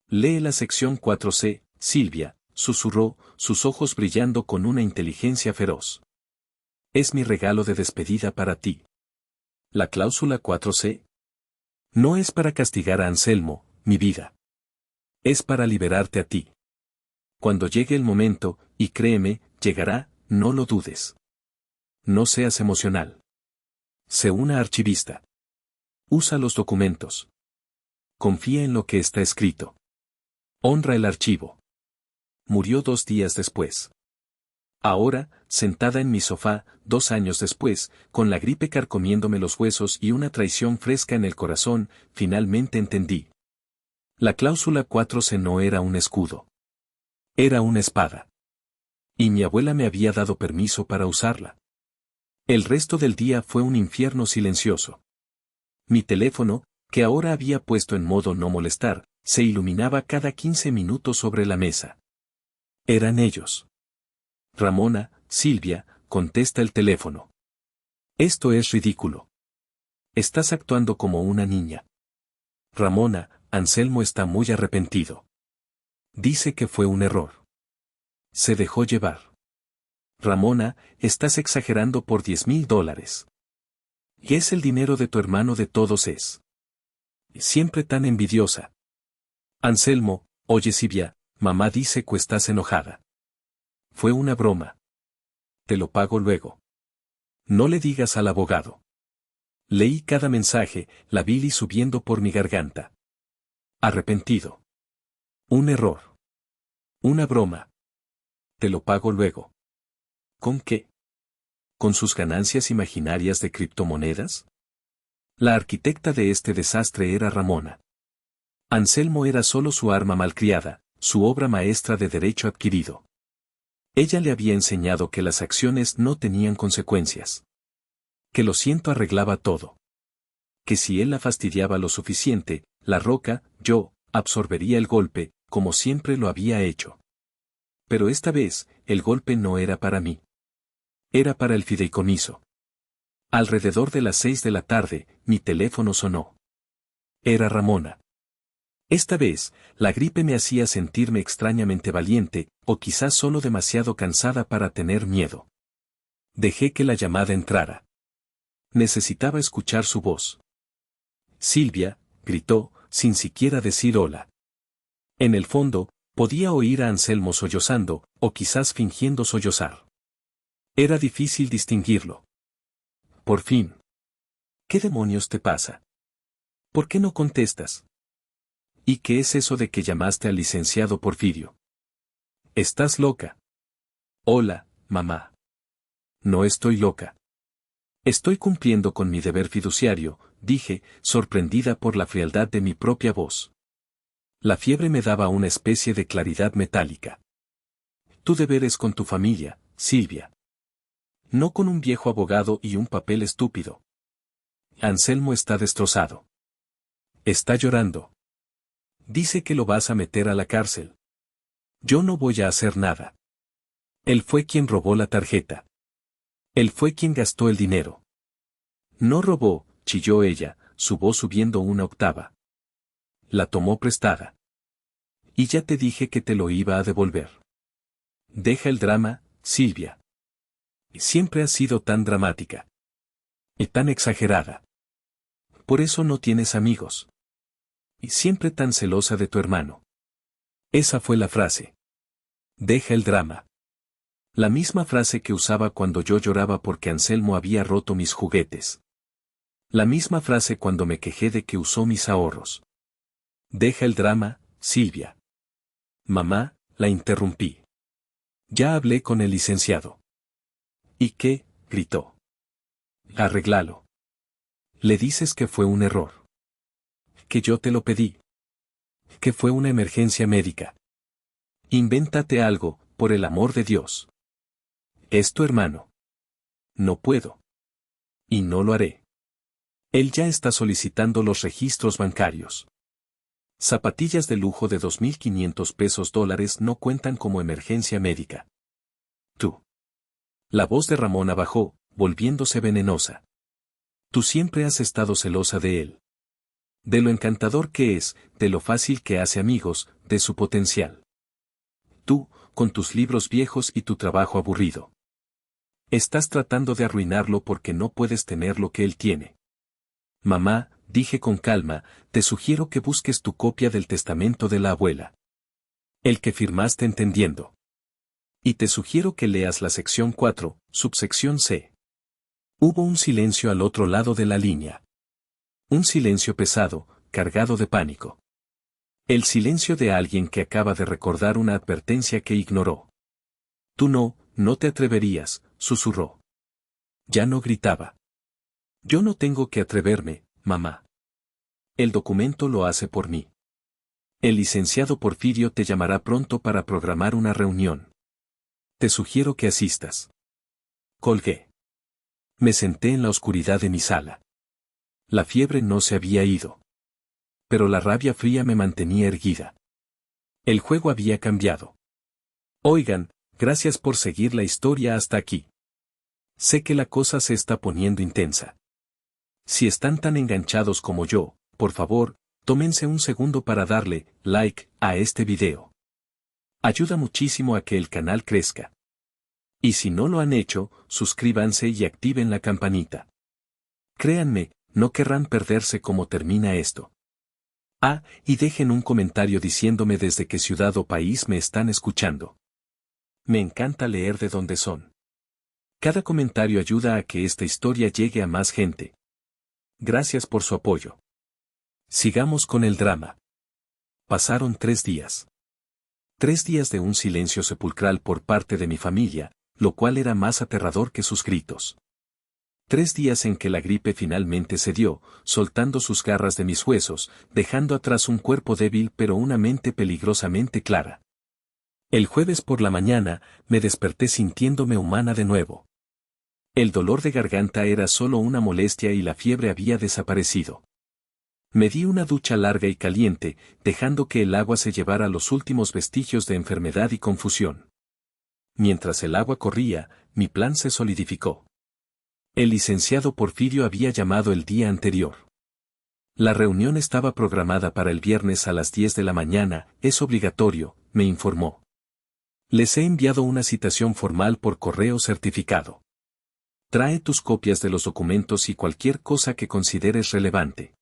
Lee la sección 4C, Silvia, susurró, sus ojos brillando con una inteligencia feroz. Es mi regalo de despedida para ti. La cláusula 4C. No es para castigar a Anselmo, mi vida. Es para liberarte a ti. Cuando llegue el momento, y créeme, llegará, no lo dudes. No seas emocional. Sé una archivista. Usa los documentos. Confía en lo que está escrito. Honra el archivo. Murió 2 días después. Ahora, sentada en mi sofá, 2 años después, con la gripe carcomiéndome los huesos y una traición fresca en el corazón, finalmente entendí. La cláusula 4C no era un escudo. Era una espada. Y mi abuela me había dado permiso para usarla. El resto del día fue un infierno silencioso. Mi teléfono, que ahora había puesto en modo no molestar, se iluminaba cada 15 minutos sobre la mesa. Eran ellos. Ramona, Silvia, contesta el teléfono. Esto es ridículo. Estás actuando como una niña. Ramona, Anselmo está muy arrepentido. Dice que fue un error. Se dejó llevar. Ramona, estás exagerando por $10,000. Y es el dinero de tu hermano de todos es. Siempre tan envidiosa. Anselmo, oye Silvia, mamá dice que estás enojada. Fue una broma. Te lo pago luego. No le digas al abogado. Leí cada mensaje, la bilis subiendo por mi garganta. Arrepentido. Un error. Una broma. Te lo pago luego. ¿Con qué? ¿Con sus ganancias imaginarias de criptomonedas? La arquitecta de este desastre era Ramona. Anselmo era solo su arma malcriada, su obra maestra de derecho adquirido. Ella le había enseñado que las acciones no tenían consecuencias. Que lo siento arreglaba todo. Que si él la fastidiaba lo suficiente, la roca, yo, absorbería el golpe, como siempre lo había hecho. Pero esta vez, el golpe no era para mí. Era para el fideicomiso. Alrededor de las 6 de la tarde, mi teléfono sonó. Era Ramona. Esta vez, la gripe me hacía sentirme extrañamente valiente, o quizás solo demasiado cansada para tener miedo. Dejé que la llamada entrara. Necesitaba escuchar su voz. Silvia, gritó, sin siquiera decir hola. En el fondo, podía oír a Anselmo sollozando, o quizás fingiendo sollozar. Era difícil distinguirlo. Por fin. ¿Qué demonios te pasa? ¿Por qué no contestas? ¿Y qué es eso de que llamaste al licenciado Porfirio? ¿Estás loca? Hola, mamá. No estoy loca. Estoy cumpliendo con mi deber fiduciario, dije, sorprendida por la frialdad de mi propia voz. La fiebre me daba una especie de claridad metálica. Tu deber es con tu familia, Silvia. No con un viejo abogado y un papel estúpido. Anselmo está destrozado. Está llorando. Dice que lo vas a meter a la cárcel. Yo no voy a hacer nada. Él fue quien robó la tarjeta. Él fue quien gastó el dinero. No robó, chilló ella, su voz subiendo una octava. La tomó prestada. Y ya te dije que te lo iba a devolver. Deja el drama, Silvia. Siempre has sido tan dramática. Y tan exagerada. Por eso no tienes amigos. Y siempre tan celosa de tu hermano. Esa fue la frase. Deja el drama. La misma frase que usaba cuando yo lloraba porque Anselmo había roto mis juguetes. La misma frase cuando me quejé de que usó mis ahorros. Deja el drama, Silvia. Mamá, la interrumpí. Ya hablé con el licenciado. ¿Y qué? Gritó. Arréglalo. Le dices que fue un error. Que yo te lo pedí. Que fue una emergencia médica. Invéntate algo, por el amor de Dios. Es tu hermano. No puedo. Y no lo haré. Él ya está solicitando los registros bancarios. Zapatillas de lujo de 2.500 pesos dólares no cuentan como emergencia médica. Tú. La voz de Ramona bajó, volviéndose venenosa. Tú siempre has estado celosa de él. De lo encantador que es, de lo fácil que hace amigos, de su potencial. Tú, con tus libros viejos y tu trabajo aburrido. Estás tratando de arruinarlo porque no puedes tener lo que él tiene. Mamá, dije con calma, te sugiero que busques tu copia del testamento de la abuela. El que firmaste entendiendo. Y te sugiero que leas la sección 4, subsección C. Hubo un silencio al otro lado de la línea. Un silencio pesado, cargado de pánico. El silencio de alguien que acaba de recordar una advertencia que ignoró. Tú no te atreverías, susurró. Ya no gritaba. Yo no tengo que atreverme, mamá. El documento lo hace por mí. El licenciado Porfirio te llamará pronto para programar una reunión. Te sugiero que asistas. Colgué. Me senté en la oscuridad de mi sala. La fiebre no se había ido. Pero la rabia fría me mantenía erguida. El juego había cambiado. Oigan, gracias por seguir la historia hasta aquí. Sé que la cosa se está poniendo intensa. Si están tan enganchados como yo, por favor, tómense un segundo para darle like a este video. Ayuda muchísimo a que el canal crezca. Y si no lo han hecho, suscríbanse y activen la campanita. Créanme, no querrán perderse cómo termina esto. Ah, y dejen un comentario diciéndome desde qué ciudad o país me están escuchando. Me encanta leer de dónde son. Cada comentario ayuda a que esta historia llegue a más gente. Gracias por su apoyo. Sigamos con el drama. Pasaron 3 días. 3 días de un silencio sepulcral por parte de mi familia, lo cual era más aterrador que sus gritos. 3 días en que la gripe finalmente cedió, soltando sus garras de mis huesos, dejando atrás un cuerpo débil pero una mente peligrosamente clara. El jueves por la mañana, me desperté sintiéndome humana de nuevo. El dolor de garganta era solo una molestia y la fiebre había desaparecido. Me di una ducha larga y caliente, dejando que el agua se llevara los últimos vestigios de enfermedad y confusión. Mientras el agua corría, mi plan se solidificó. El licenciado Porfirio había llamado el día anterior. La reunión estaba programada para el viernes a las 10 de la mañana, es obligatorio, me informó. Les he enviado una citación formal por correo certificado. Trae tus copias de los documentos y cualquier cosa que consideres relevante.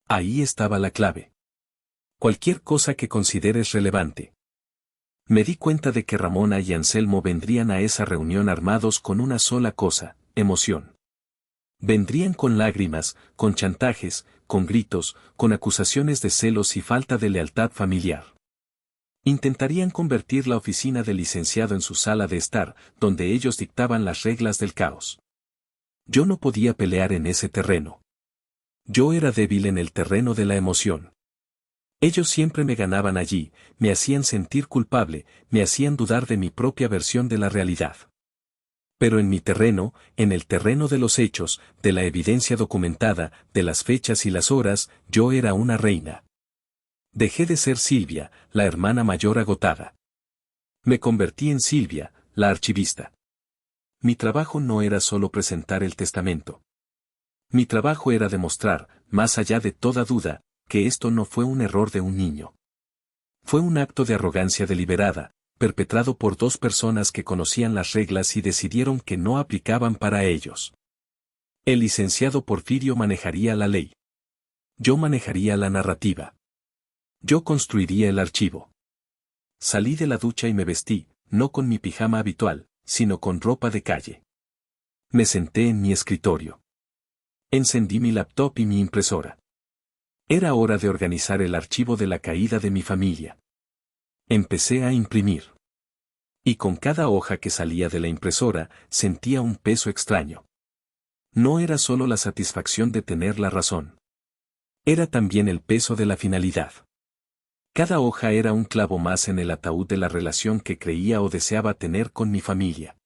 Ahí estaba la clave. Cualquier cosa que consideres relevante. Me di cuenta de que Ramona y Anselmo vendrían a esa reunión armados con una sola cosa, emoción. Vendrían con lágrimas, con chantajes, con gritos, con acusaciones de celos y falta de lealtad familiar. Intentarían convertir la oficina del licenciado en su sala de estar, donde ellos dictaban las reglas del caos. Yo no podía pelear en ese terreno. Yo era débil en el terreno de la emoción. Ellos siempre me ganaban allí, me hacían sentir culpable, me hacían dudar de mi propia versión de la realidad. Pero en mi terreno, en el terreno de los hechos, de la evidencia documentada, de las fechas y las horas, yo era una reina. Dejé de ser Silvia, la hermana mayor agotada. Me convertí en Silvia, la archivista. Mi trabajo no era solo presentar el testamento. Mi trabajo era demostrar, más allá de toda duda, que esto no fue un error de un niño. Fue un acto de arrogancia deliberada, perpetrado por dos personas que conocían las reglas y decidieron que no aplicaban para ellos. El licenciado Porfirio manejaría la ley. Yo manejaría la narrativa. Yo construiría el archivo. Salí de la ducha y me vestí, no con mi pijama habitual, sino con ropa de calle. Me senté en mi escritorio. Encendí mi laptop y mi impresora. Era hora de organizar el archivo de la caída de mi familia. Empecé a imprimir. Y con cada hoja que salía de la impresora, sentía un peso extraño. No era solo la satisfacción de tener la razón. Era también el peso de la finalidad. Cada hoja era un clavo más en el ataúd de la relación que creía o deseaba tener con mi familia.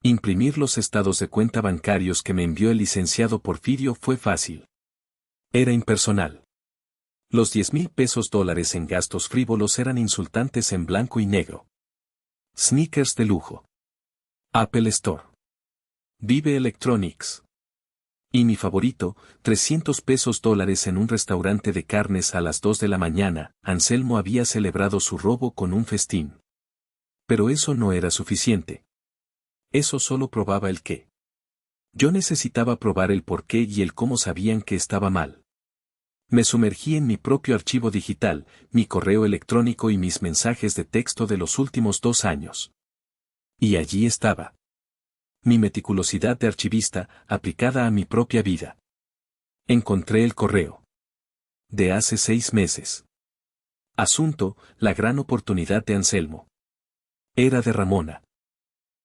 Imprimir los estados de cuenta bancarios que me envió el licenciado Porfirio fue fácil. Era impersonal. Los 10,000 pesos dólares en gastos frívolos eran insultantes en blanco y negro. Sneakers de lujo. Apple Store. Vive Electronics. Y mi favorito, 300 pesos dólares en un restaurante de carnes a las 2 de la mañana. Anselmo había celebrado su robo con un festín. Pero eso no era suficiente. Eso solo probaba el qué. Yo necesitaba probar el por qué y el cómo sabían que estaba mal. Me sumergí en mi propio archivo digital, mi correo electrónico y mis mensajes de texto de los últimos 2 años. Y allí estaba. Mi meticulosidad de archivista, aplicada a mi propia vida. Encontré el correo. De hace 6 meses. Asunto, la gran oportunidad de Anselmo. Era de Ramona.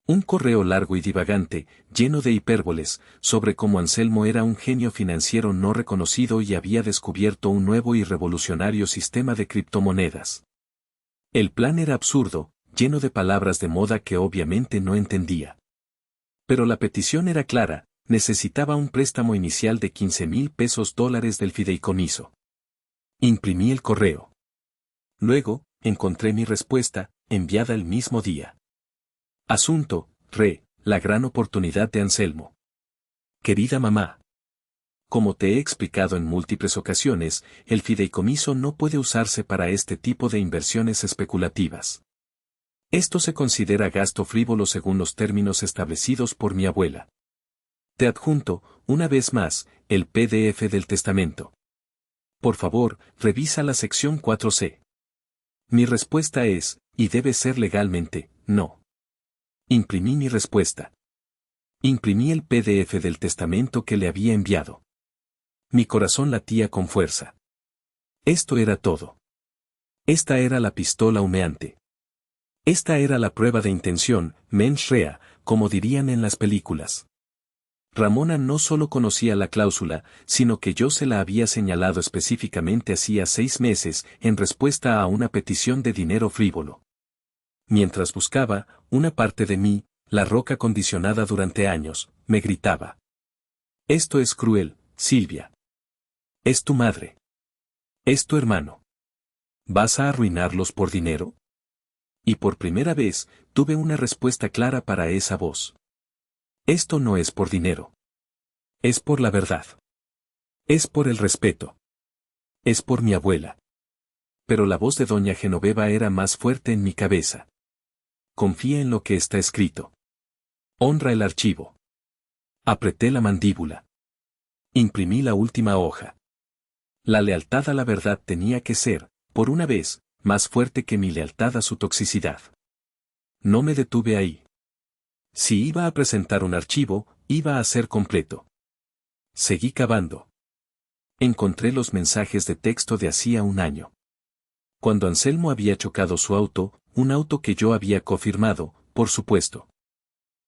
Un correo largo y divagante, lleno de hipérboles, sobre cómo Anselmo era un genio financiero no reconocido y había descubierto un nuevo y revolucionario sistema de criptomonedas. El plan era absurdo, lleno de palabras de moda que obviamente no entendía. Pero la petición era clara, necesitaba un préstamo inicial de 15,000 pesos dólares del fideicomiso. Imprimí el correo. Luego, encontré mi respuesta, enviada el mismo día. Asunto, la gran oportunidad de Anselmo. Querida mamá. Como te he explicado en múltiples ocasiones, el fideicomiso no puede usarse para este tipo de inversiones especulativas. Esto se considera gasto frívolo según los términos establecidos por mi abuela. Te adjunto, una vez más, el PDF del testamento. Por favor, revisa la sección 4C. Mi respuesta es, y debe ser legalmente, no. Imprimí mi respuesta. Imprimí el PDF del testamento que le había enviado. Mi corazón latía con fuerza. Esto era todo. Esta era la pistola humeante. Esta era la prueba de intención, mens rea, como dirían en las películas. Ramona no solo conocía la cláusula, sino que yo se la había señalado específicamente hacía 6 meses, en respuesta a una petición de dinero frívolo. Mientras buscaba, una parte de mí, la roca condicionada durante años, me gritaba. Esto es cruel, Silvia. Es tu madre. Es tu hermano. ¿Vas a arruinarlos por dinero? Y por primera vez, tuve una respuesta clara para esa voz. Esto no es por dinero. Es por la verdad. Es por el respeto. Es por mi abuela. Pero la voz de doña Genoveva era más fuerte en mi cabeza. Confía en lo que está escrito. Honra el archivo. Apreté la mandíbula. Imprimí la última hoja. La lealtad a la verdad tenía que ser, por una vez, más fuerte que mi lealtad a su toxicidad. No me detuve ahí. Si iba a presentar un archivo, iba a ser completo. Seguí cavando. Encontré los mensajes de texto de hacía 1 año. Cuando Anselmo había chocado su auto, un auto que yo había confirmado, por supuesto.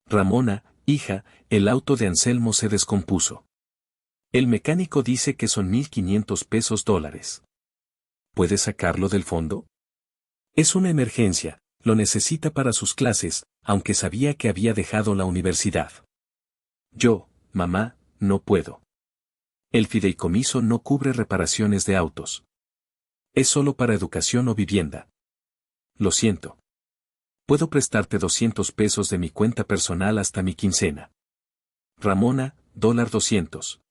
Ramona, hija, el auto de Anselmo se descompuso. El mecánico dice que son 1,500 pesos dólares. ¿Puede sacarlo del fondo? Es una emergencia, lo necesita para sus clases, aunque sabía que había dejado la universidad. Yo, mamá, no puedo. El fideicomiso no cubre reparaciones de autos. Es solo para educación o vivienda. Lo siento. Puedo prestarte 200 pesos de mi cuenta personal hasta mi quincena. Ramona, $200.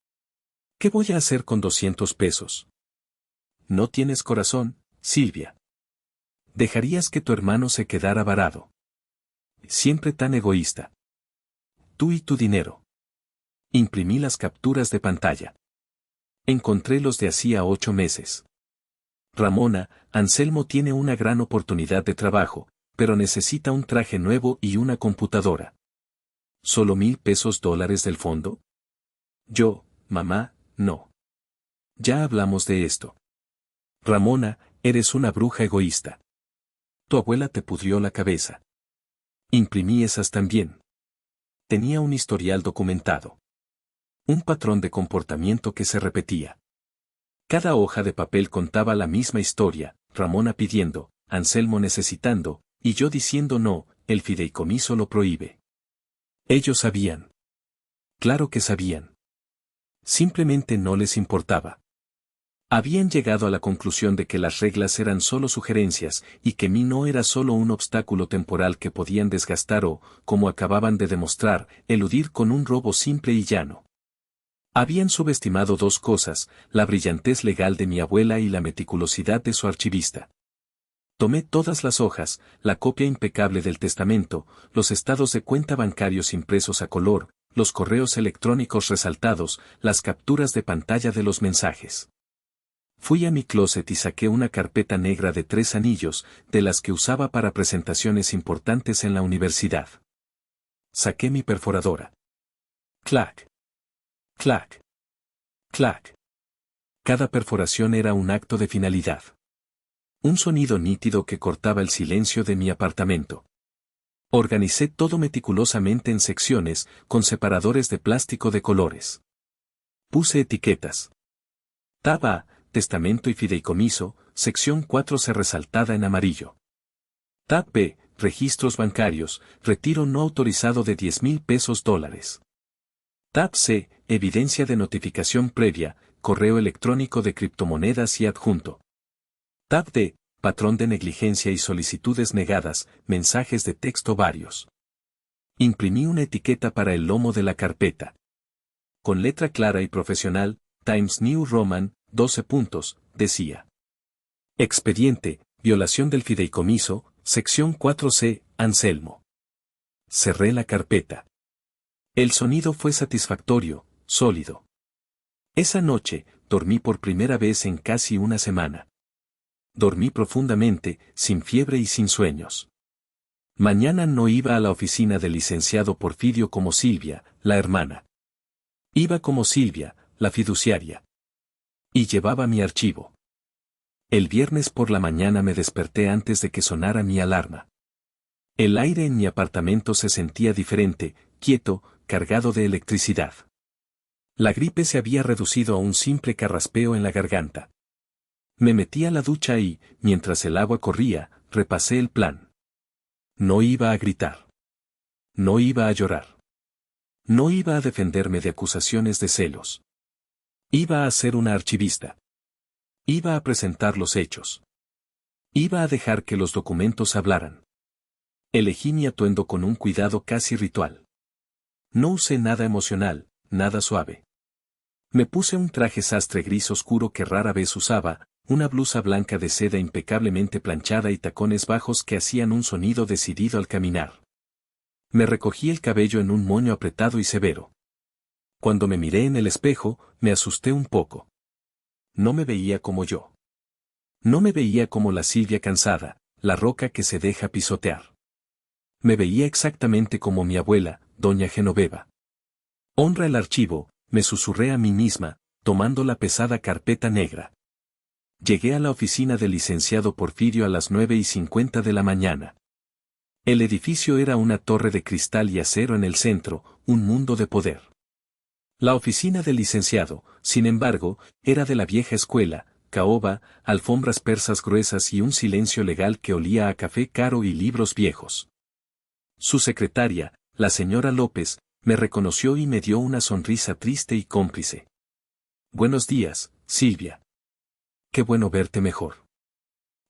¿Qué voy a hacer con 200 pesos? No tienes corazón, Silvia. ¿Dejarías que tu hermano se quedara varado? Siempre tan egoísta. Tú y tu dinero. Imprimí las capturas de pantalla. Encontré los de hacía 8 meses. Ramona, Anselmo tiene una gran oportunidad de trabajo, pero necesita un traje nuevo y una computadora. ¿Solo $1,000 del fondo? Yo, mamá, no. Ya hablamos de esto. Ramona, eres una bruja egoísta. Tu abuela te pudrió la cabeza. Imprimí esas también. Tenía un historial documentado. Un patrón de comportamiento que se repetía. Cada hoja de papel contaba la misma historia, Ramona pidiendo, Anselmo necesitando, y yo diciendo no, el fideicomiso lo prohíbe. Ellos sabían. Claro que sabían. Simplemente no les importaba. Habían llegado a la conclusión de que las reglas eran solo sugerencias y que mí no era solo un obstáculo temporal que podían desgastar o, como acababan de demostrar, eludir con un robo simple y llano. Habían subestimado dos cosas, la brillantez legal de mi abuela y la meticulosidad de su archivista. Tomé todas las hojas, la copia impecable del testamento, los estados de cuenta bancarios impresos a color, los correos electrónicos resaltados, las capturas de pantalla de los mensajes. Fui a mi closet y saqué una carpeta negra de 3 anillos, de las que usaba para presentaciones importantes en la universidad. Saqué mi perforadora. Clac. Clac. Clac. Cada perforación era un acto de finalidad. Un sonido nítido que cortaba el silencio de mi apartamento. Organicé todo meticulosamente en secciones, con separadores de plástico de colores. Puse etiquetas. Tab A, Testamento y Fideicomiso, sección 4C resaltada en amarillo. Tab B, Registros bancarios, retiro no autorizado de $10,000. Tab C, Evidencia de notificación previa, correo electrónico de criptomonedas y adjunto. Tab D, Patrón de negligencia y solicitudes negadas, mensajes de texto varios. Imprimí una etiqueta para el lomo de la carpeta. Con letra clara y profesional, Times New Roman, 12 puntos, decía. Expediente, violación del fideicomiso, sección 4C, Anselmo. Cerré la carpeta. El sonido fue satisfactorio, sólido. Esa noche, dormí por primera vez en casi una semana. Dormí profundamente, sin fiebre y sin sueños. Mañana no iba a la oficina del licenciado Porfirio como Silvia, la hermana. Iba como Silvia, la fiduciaria. Y llevaba mi archivo. El viernes por la mañana me desperté antes de que sonara mi alarma. El aire en mi apartamento se sentía diferente, quieto, cargado de electricidad. La gripe se había reducido a un simple carraspeo en la garganta. Me metí a la ducha y, mientras el agua corría, repasé el plan. No iba a gritar. No iba a llorar. No iba a defenderme de acusaciones de celos. Iba a ser una archivista. Iba a presentar los hechos. Iba a dejar que los documentos hablaran. Elegí mi atuendo con un cuidado casi ritual. No usé nada emocional, nada suave. Me puse un traje sastre gris oscuro que rara vez usaba, una blusa blanca de seda impecablemente planchada y tacones bajos que hacían un sonido decidido al caminar. Me recogí el cabello en un moño apretado y severo. Cuando me miré en el espejo, me asusté un poco. No me veía como yo. No me veía como la Silvia cansada, la roca que se deja pisotear. Me veía exactamente como mi abuela, doña Genoveva. Honra el archivo, me susurré a mí misma, tomando la pesada carpeta negra. Llegué a la oficina del licenciado Porfirio a las 9:50 de la mañana. El edificio era una torre de cristal y acero en el centro, un mundo de poder. La oficina del licenciado, sin embargo, era de la vieja escuela, caoba, alfombras persas gruesas y un silencio legal que olía a café caro y libros viejos. Su secretaria, la señora López, me reconoció y me dio una sonrisa triste y cómplice. Buenos días, Silvia. Qué bueno verte mejor.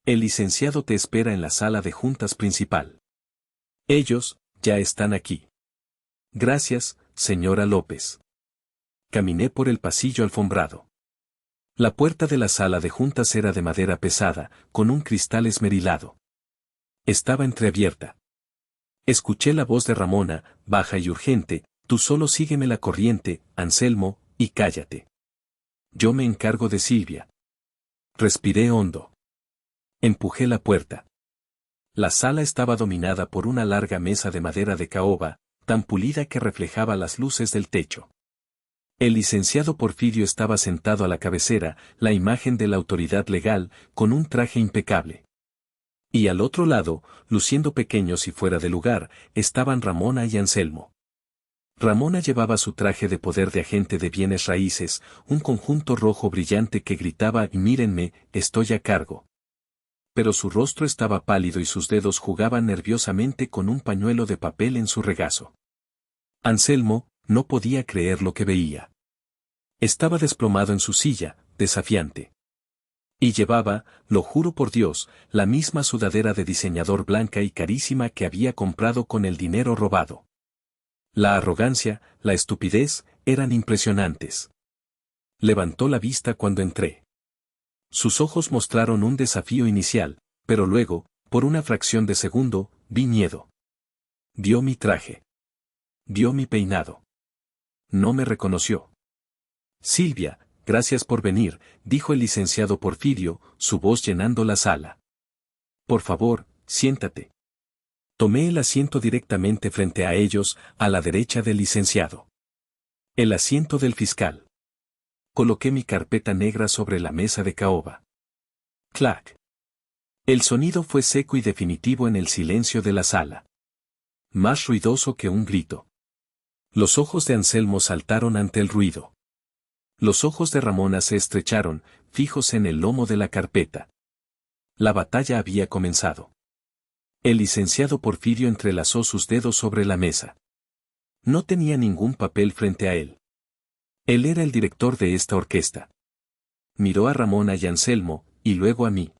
El licenciado te espera en la sala de juntas principal. Ellos, ya están aquí. Gracias, señora López. Caminé por el pasillo alfombrado. La puerta de la sala de juntas era de madera pesada, con un cristal esmerilado. Estaba entreabierta. Escuché la voz de Ramona, baja y urgente: tú solo sígueme la corriente, Anselmo, y cállate. Yo me encargo de Silvia. Respiré hondo. Empujé la puerta. La sala estaba dominada por una larga mesa de madera de caoba, tan pulida que reflejaba las luces del techo. El licenciado Porfirio estaba sentado a la cabecera, la imagen de la autoridad legal, con un traje impecable. Y al otro lado, luciendo pequeños y fuera de lugar, estaban Ramona y Anselmo. Ramona llevaba su traje de poder de agente de bienes raíces, un conjunto rojo brillante que gritaba: mírenme, estoy a cargo. Pero su rostro estaba pálido y sus dedos jugaban nerviosamente con un pañuelo de papel en su regazo. Anselmo no podía creer lo que veía. Estaba desplomado en su silla, desafiante. Y llevaba, lo juro por Dios, la misma sudadera de diseñador blanca y carísima que había comprado con el dinero robado. La arrogancia, la estupidez, eran impresionantes. Levantó la vista cuando entré. Sus ojos mostraron un desafío inicial, pero luego, por una fracción de segundo, vi miedo. Vio mi traje. Vio mi peinado. No me reconoció. Silvia, gracias por venir, dijo el licenciado Porfirio, su voz llenando la sala. Por favor, siéntate. Tomé el asiento directamente frente a ellos, a la derecha del licenciado. El asiento del fiscal. Coloqué mi carpeta negra sobre la mesa de caoba. Clac. El sonido fue seco y definitivo en el silencio de la sala. Más ruidoso que un grito. Los ojos de Anselmo saltaron ante el ruido. Los ojos de Ramona se estrecharon, fijos en el lomo de la carpeta. La batalla había comenzado. El licenciado Porfirio entrelazó sus dedos sobre la mesa. No tenía ningún papel frente a él. Él era el director de esta orquesta. Miró a Ramona y Anselmo, y luego a mí.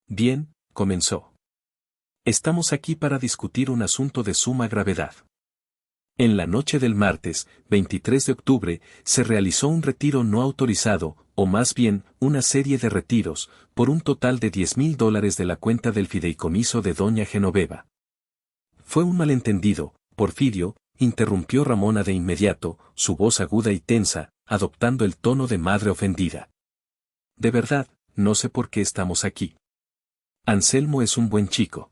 Bien, comenzó. Estamos aquí para discutir un asunto de suma gravedad. En la noche del martes, 23 de octubre, se realizó un retiro no autorizado, o más bien, una serie de retiros, por un total de $10,000 de la cuenta del fideicomiso de doña Genoveva. Fue un malentendido, Porfirio, interrumpió Ramona de inmediato, su voz aguda y tensa, adoptando el tono de madre ofendida. De verdad, no sé por qué estamos aquí. Anselmo es un buen chico.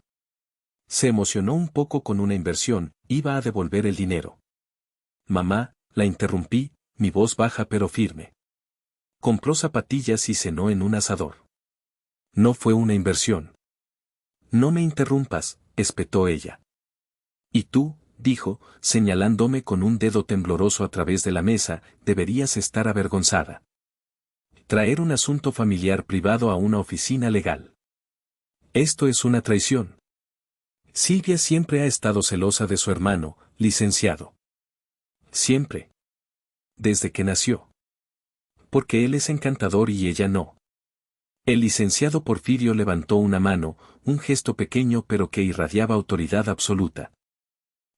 Se emocionó un poco con una inversión, iba a devolver el dinero. Mamá, la interrumpí, mi voz baja pero firme. Compró zapatillas y cenó en un asador. No fue una inversión. No me interrumpas, espetó ella. Y tú, dijo, señalándome con un dedo tembloroso a través de la mesa, deberías estar avergonzada. Traer un asunto familiar privado a una oficina legal. Esto es una traición. Silvia siempre ha estado celosa de su hermano, licenciado. Siempre. Desde que nació. Porque él es encantador y ella no. El licenciado Porfirio levantó una mano, un gesto pequeño pero que irradiaba autoridad absoluta.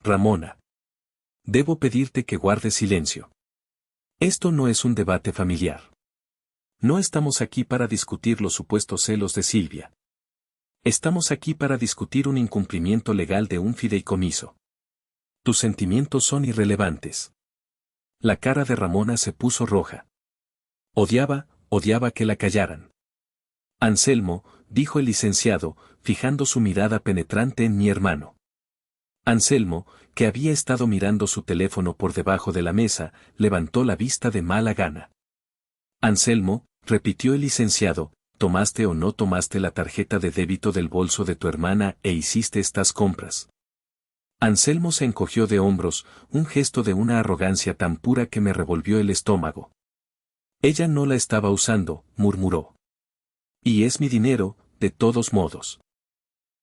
Ramona. Debo pedirte que guardes silencio. Esto no es un debate familiar. No estamos aquí para discutir los supuestos celos de Silvia. Estamos aquí para discutir un incumplimiento legal de un fideicomiso. Tus sentimientos son irrelevantes. La cara de Ramona se puso roja. Odiaba que la callaran. Anselmo, dijo el licenciado, fijando su mirada penetrante en mi hermano. Anselmo, que había estado mirando su teléfono por debajo de la mesa, levantó la vista de mala gana. Anselmo, repitió el licenciado, ¿tomaste o no tomaste la tarjeta de débito del bolso de tu hermana e hiciste estas compras? Anselmo se encogió de hombros, un gesto de una arrogancia tan pura que me revolvió el estómago. Ella no la estaba usando, murmuró. Y es mi dinero, de todos modos.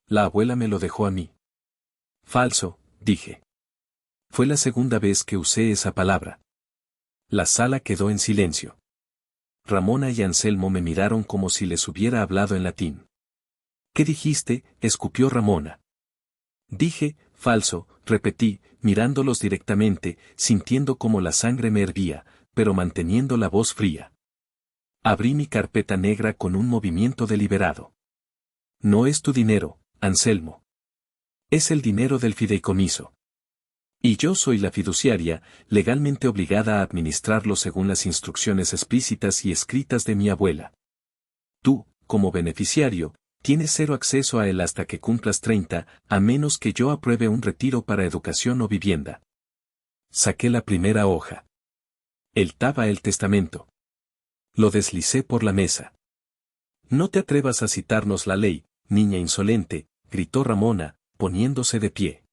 La abuela me lo dejó a mí. Falso, dije. Fue la segunda vez que usé esa palabra. La sala quedó en silencio. Ramona y Anselmo me miraron como si les hubiera hablado en latín. ¿Qué dijiste?, escupió Ramona. Dije, falso, repetí, mirándolos directamente, sintiendo como la sangre me hervía, pero manteniendo la voz fría. Abrí mi carpeta negra con un movimiento deliberado. No es tu dinero, Anselmo. Es el dinero del fideicomiso. Y yo soy la fiduciaria, legalmente obligada a administrarlo según las instrucciones explícitas y escritas de mi abuela. Tú, como beneficiario, tienes cero acceso a él hasta que cumplas 30, a menos que yo apruebe un retiro para educación o vivienda. Saqué la primera hoja. Estaba el testamento. Lo deslicé por la mesa. No te atrevas a citarnos la ley, niña insolente, gritó Ramona, poniéndose de pie.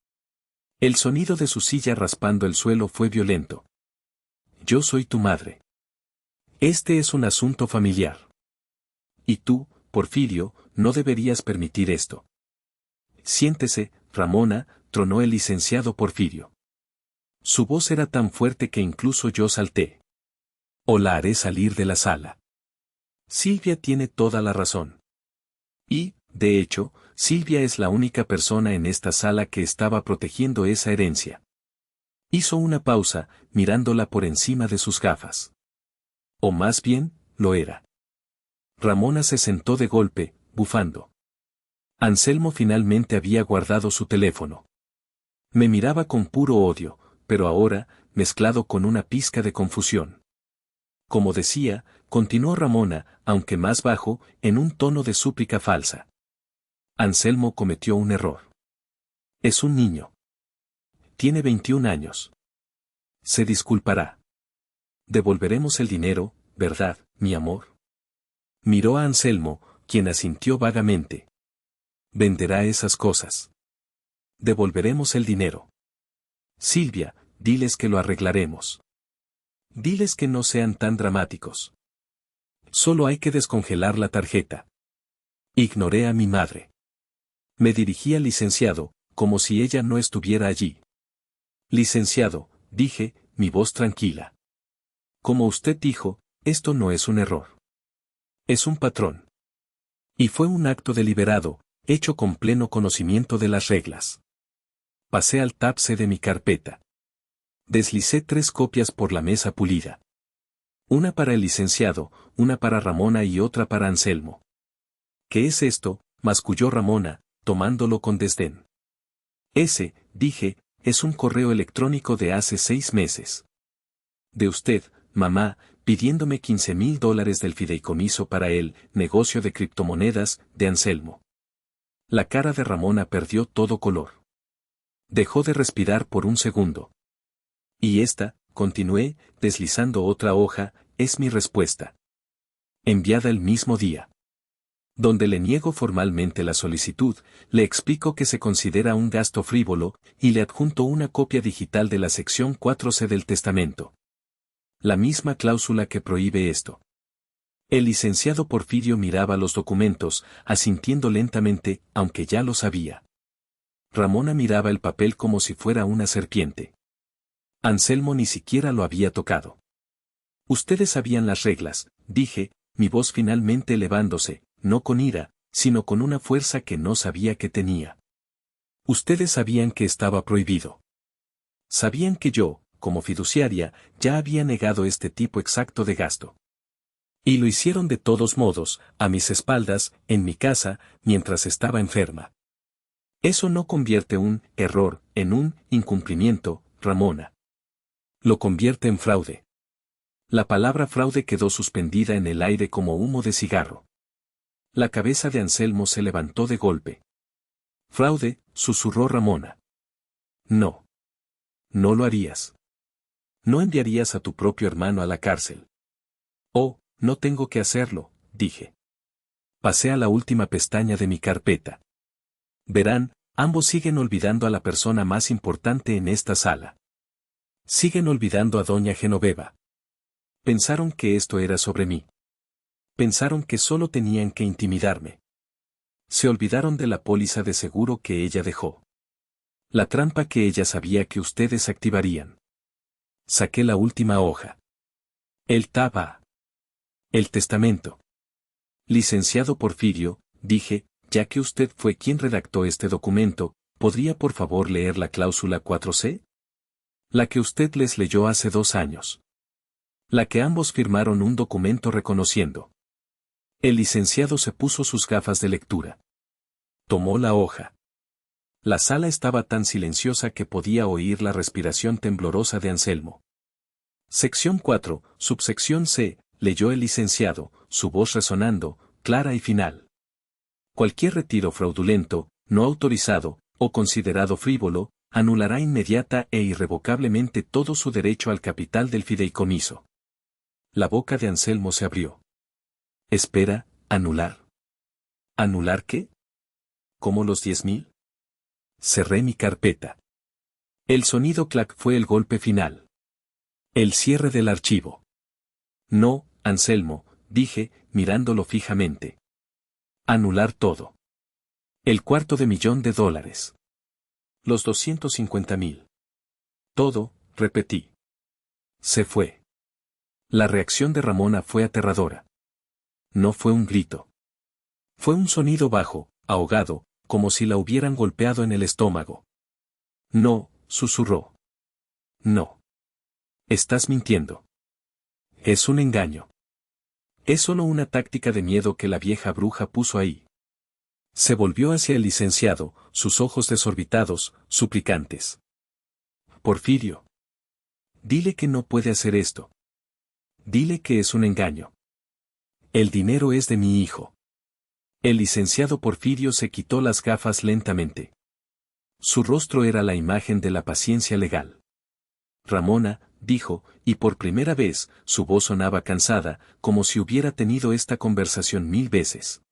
El sonido de su silla raspando el suelo fue violento. Yo soy tu madre. Este es un asunto familiar. Y tú, Porfirio, no deberías permitir esto. Siéntese, Ramona, tronó el licenciado Porfirio. Su voz era tan fuerte que incluso yo salté. O la haré salir de la sala. Silvia tiene toda la razón. Y, de hecho, Silvia es la única persona en esta sala que estaba protegiendo esa herencia. Hizo una pausa, mirándola por encima de sus gafas. O más bien, lo era. Ramona se sentó de golpe, bufando. Anselmo finalmente había guardado su teléfono. Me miraba con puro odio, pero ahora, mezclado con una pizca de confusión. Como decía, continuó Ramona, aunque más bajo, en un tono de súplica falsa. Anselmo cometió un error. Es un niño. Tiene 21 años. Se disculpará. Devolveremos el dinero, ¿verdad, mi amor? Miró a Anselmo, quien asintió vagamente. Venderá esas cosas. Devolveremos el dinero. Silvia, diles que lo arreglaremos. Diles que no sean tan dramáticos. Solo hay que descongelar la tarjeta. Ignoré a mi madre. Me dirigí al licenciado, como si ella no estuviera allí. Licenciado, dije, mi voz tranquila. Como usted dijo, esto no es un error. Es un patrón. Y fue un acto deliberado, hecho con pleno conocimiento de las reglas. Pasé al tabse de mi carpeta. Deslicé 3 copias por la mesa pulida. Una para el licenciado, una para Ramona y otra para Anselmo. ¿Qué es esto?, masculló Ramona, tomándolo con desdén. Ese, dije, es un correo electrónico de hace 6 meses. De usted, mamá, pidiéndome $15,000 del fideicomiso para el negocio de criptomonedas de Anselmo. La cara de Ramona perdió todo color. Dejó de respirar por un segundo. Y esta, continué, deslizando otra hoja, es mi respuesta. Enviada el mismo día. Donde le niego formalmente la solicitud, le explico que se considera un gasto frívolo, y le adjunto una copia digital de la sección 4C del testamento. La misma cláusula que prohíbe esto. El licenciado Porfirio miraba los documentos, asintiendo lentamente, aunque ya lo sabía. Ramona miraba el papel como si fuera una serpiente. Anselmo ni siquiera lo había tocado. Ustedes sabían las reglas, dije, mi voz finalmente elevándose, no con ira, sino con una fuerza que no sabía que tenía. Ustedes sabían que estaba prohibido. Sabían que yo, como fiduciaria, ya había negado este tipo exacto de gasto. Y lo hicieron de todos modos, a mis espaldas, en mi casa, mientras estaba enferma. Eso no convierte un error en un incumplimiento, Ramona. Lo convierte en fraude. La palabra fraude quedó suspendida en el aire como humo de cigarro. La cabeza de Anselmo se levantó de golpe. Fraude, susurró Ramona. No. No lo harías. No enviarías a tu propio hermano a la cárcel. Oh, no tengo que hacerlo, dije. Pasé a la última pestaña de mi carpeta. Verán, ambos siguen olvidando a la persona más importante en esta sala. Siguen olvidando a doña Genoveva. Pensaron que esto era sobre mí. Pensaron que solo tenían que intimidarme. Se olvidaron de la póliza de seguro que ella dejó. La trampa que ella sabía que ustedes activarían. Saqué la última hoja. El taba. El testamento. Licenciado Porfirio, dije, ya que usted fue quien redactó este documento, ¿podría por favor leer la cláusula 4C? La que usted les leyó hace 2 años. La que ambos firmaron un documento reconociendo. El licenciado se puso sus gafas de lectura. Tomó la hoja. La sala estaba tan silenciosa que podía oír la respiración temblorosa de Anselmo. Sección 4, subsección C, leyó el licenciado, su voz resonando, clara y final. Cualquier retiro fraudulento, no autorizado, o considerado frívolo, anulará inmediata e irrevocablemente todo su derecho al capital del fideicomiso. La boca de Anselmo se abrió. Espera, anular. ¿Anular qué? ¿Cómo los 10.000? Cerré mi carpeta. El sonido clac fue el golpe final. El cierre del archivo. No, Anselmo, dije, mirándolo fijamente. Anular todo. El $250,000. Los 250.000. Todo, repetí. Se fue. La reacción de Ramona fue aterradora. No fue un grito. Fue un sonido bajo, ahogado, como si la hubieran golpeado en el estómago. No, susurró. No. Estás mintiendo. Es un engaño. Es solo una táctica de miedo que la vieja bruja puso ahí. Se volvió hacia el licenciado, sus ojos desorbitados, suplicantes. Porfirio. Dile que no puede hacer esto. Dile que es un engaño. El dinero es de mi hijo. El licenciado Porfirio se quitó las gafas lentamente. Su rostro era la imagen de la paciencia legal. Ramona, dijo, y por primera vez, su voz sonaba cansada, como si hubiera tenido esta conversación 1000 veces.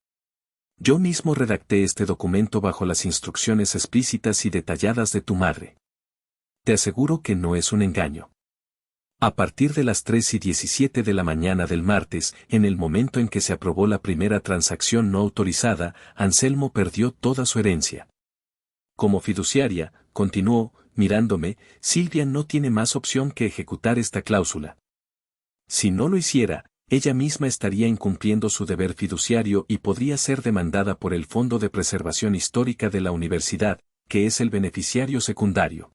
Yo mismo redacté este documento bajo las instrucciones explícitas y detalladas de tu madre. Te aseguro que no es un engaño. A partir de las 3:17 de la mañana del martes, en el momento en que se aprobó la primera transacción no autorizada, Anselmo perdió toda su herencia. Como fiduciaria, continuó, mirándome, Silvia no tiene más opción que ejecutar esta cláusula. Si no lo hiciera, ella misma estaría incumpliendo su deber fiduciario y podría ser demandada por el Fondo de Preservación Histórica de la Universidad, que es el beneficiario secundario.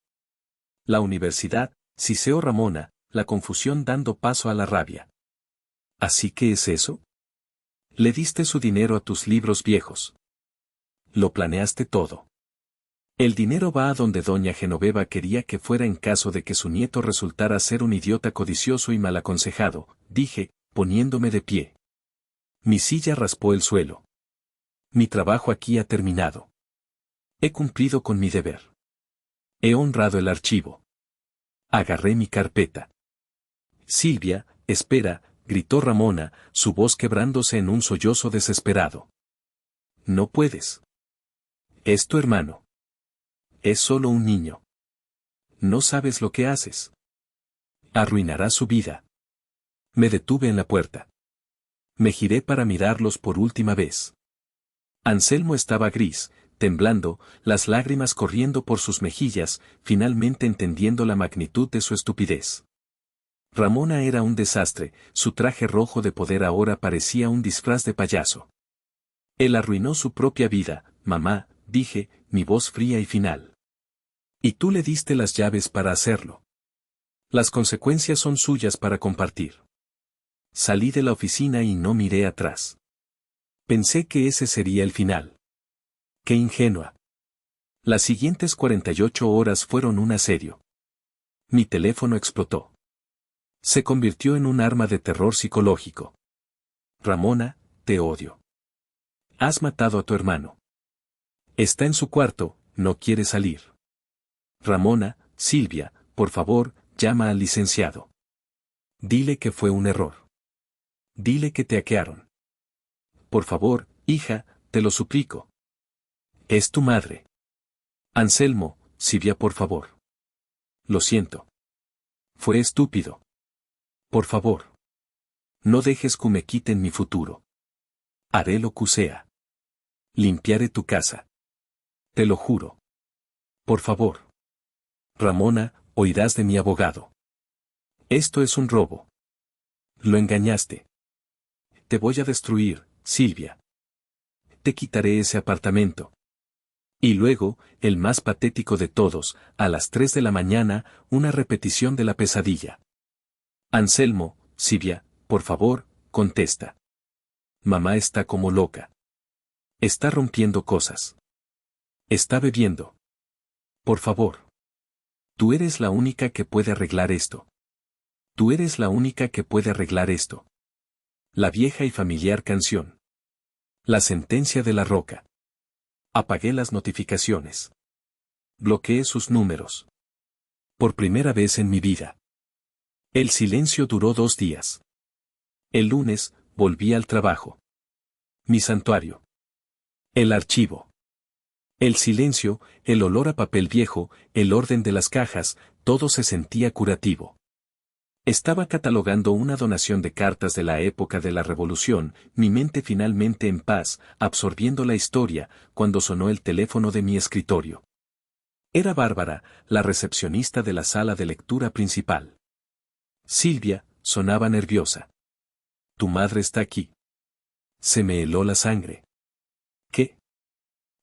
La universidad, siseó Ramona, la confusión dando paso a la rabia. ¿Así que es eso? Le diste su dinero a tus libros viejos. Lo planeaste todo. El dinero va a donde doña Genoveva quería que fuera en caso de que su nieto resultara ser un idiota codicioso y mal aconsejado, dije, poniéndome de pie. Mi silla raspó el suelo. Mi trabajo aquí ha terminado. He cumplido con mi deber. He honrado el archivo. Agarré mi carpeta. Silvia, espera, gritó Ramona, su voz quebrándose en un sollozo desesperado. No puedes. Es tu hermano. Es solo un niño. No sabes lo que haces. Arruinará su vida. Me detuve en la puerta. Me giré para mirarlos por última vez. Anselmo estaba gris, temblando, las lágrimas corriendo por sus mejillas, finalmente entendiendo la magnitud de su estupidez. Ramona era un desastre, su traje rojo de poder ahora parecía un disfraz de payaso. Él arruinó su propia vida, mamá, dije, mi voz fría y final. Y tú le diste las llaves para hacerlo. Las consecuencias son suyas para compartir. Salí de la oficina y no miré atrás. Pensé que ese sería el final. Qué ingenua. Las siguientes 48 horas fueron un asedio. Mi teléfono explotó. Se convirtió en un arma de terror psicológico. Ramona, te odio. Has matado a tu hermano. Está en su cuarto, no quiere salir. Ramona, Silvia, por favor, llama al licenciado. Dile que fue un error. Dile que te hackearon. Por favor, hija, te lo suplico. Es tu madre. Anselmo, Silvia, por favor. Lo siento. Fue estúpido. Por favor. No dejes que me quiten mi futuro. Haré lo que sea. Limpiaré tu casa. Te lo juro. Por favor. Ramona, oirás de mi abogado. Esto es un robo. Lo engañaste. Te voy a destruir, Silvia. Te quitaré ese apartamento. Y luego, el más patético de todos, a las 3 de la mañana, una repetición de la pesadilla. Anselmo, Silvia, por favor, contesta. Mamá está como loca. Está rompiendo cosas. Está bebiendo. Por favor. Tú eres la única que puede arreglar esto. Tú eres la única que puede arreglar esto. La vieja y familiar canción. La sentencia de la roca. Apagué las notificaciones. Bloqueé sus números. Por primera vez en mi vida. El silencio duró 2 días. El lunes, volví al trabajo. Mi santuario. El archivo. El silencio, el olor a papel viejo, el orden de las cajas, todo se sentía curativo. Estaba catalogando una donación de cartas de la época de la Revolución, mi mente finalmente en paz, absorbiendo la historia, cuando sonó el teléfono de mi escritorio. Era Bárbara, la recepcionista de la sala de lectura principal. Silvia, sonaba nerviosa. Tu madre está aquí. Se me heló la sangre. ¿Qué?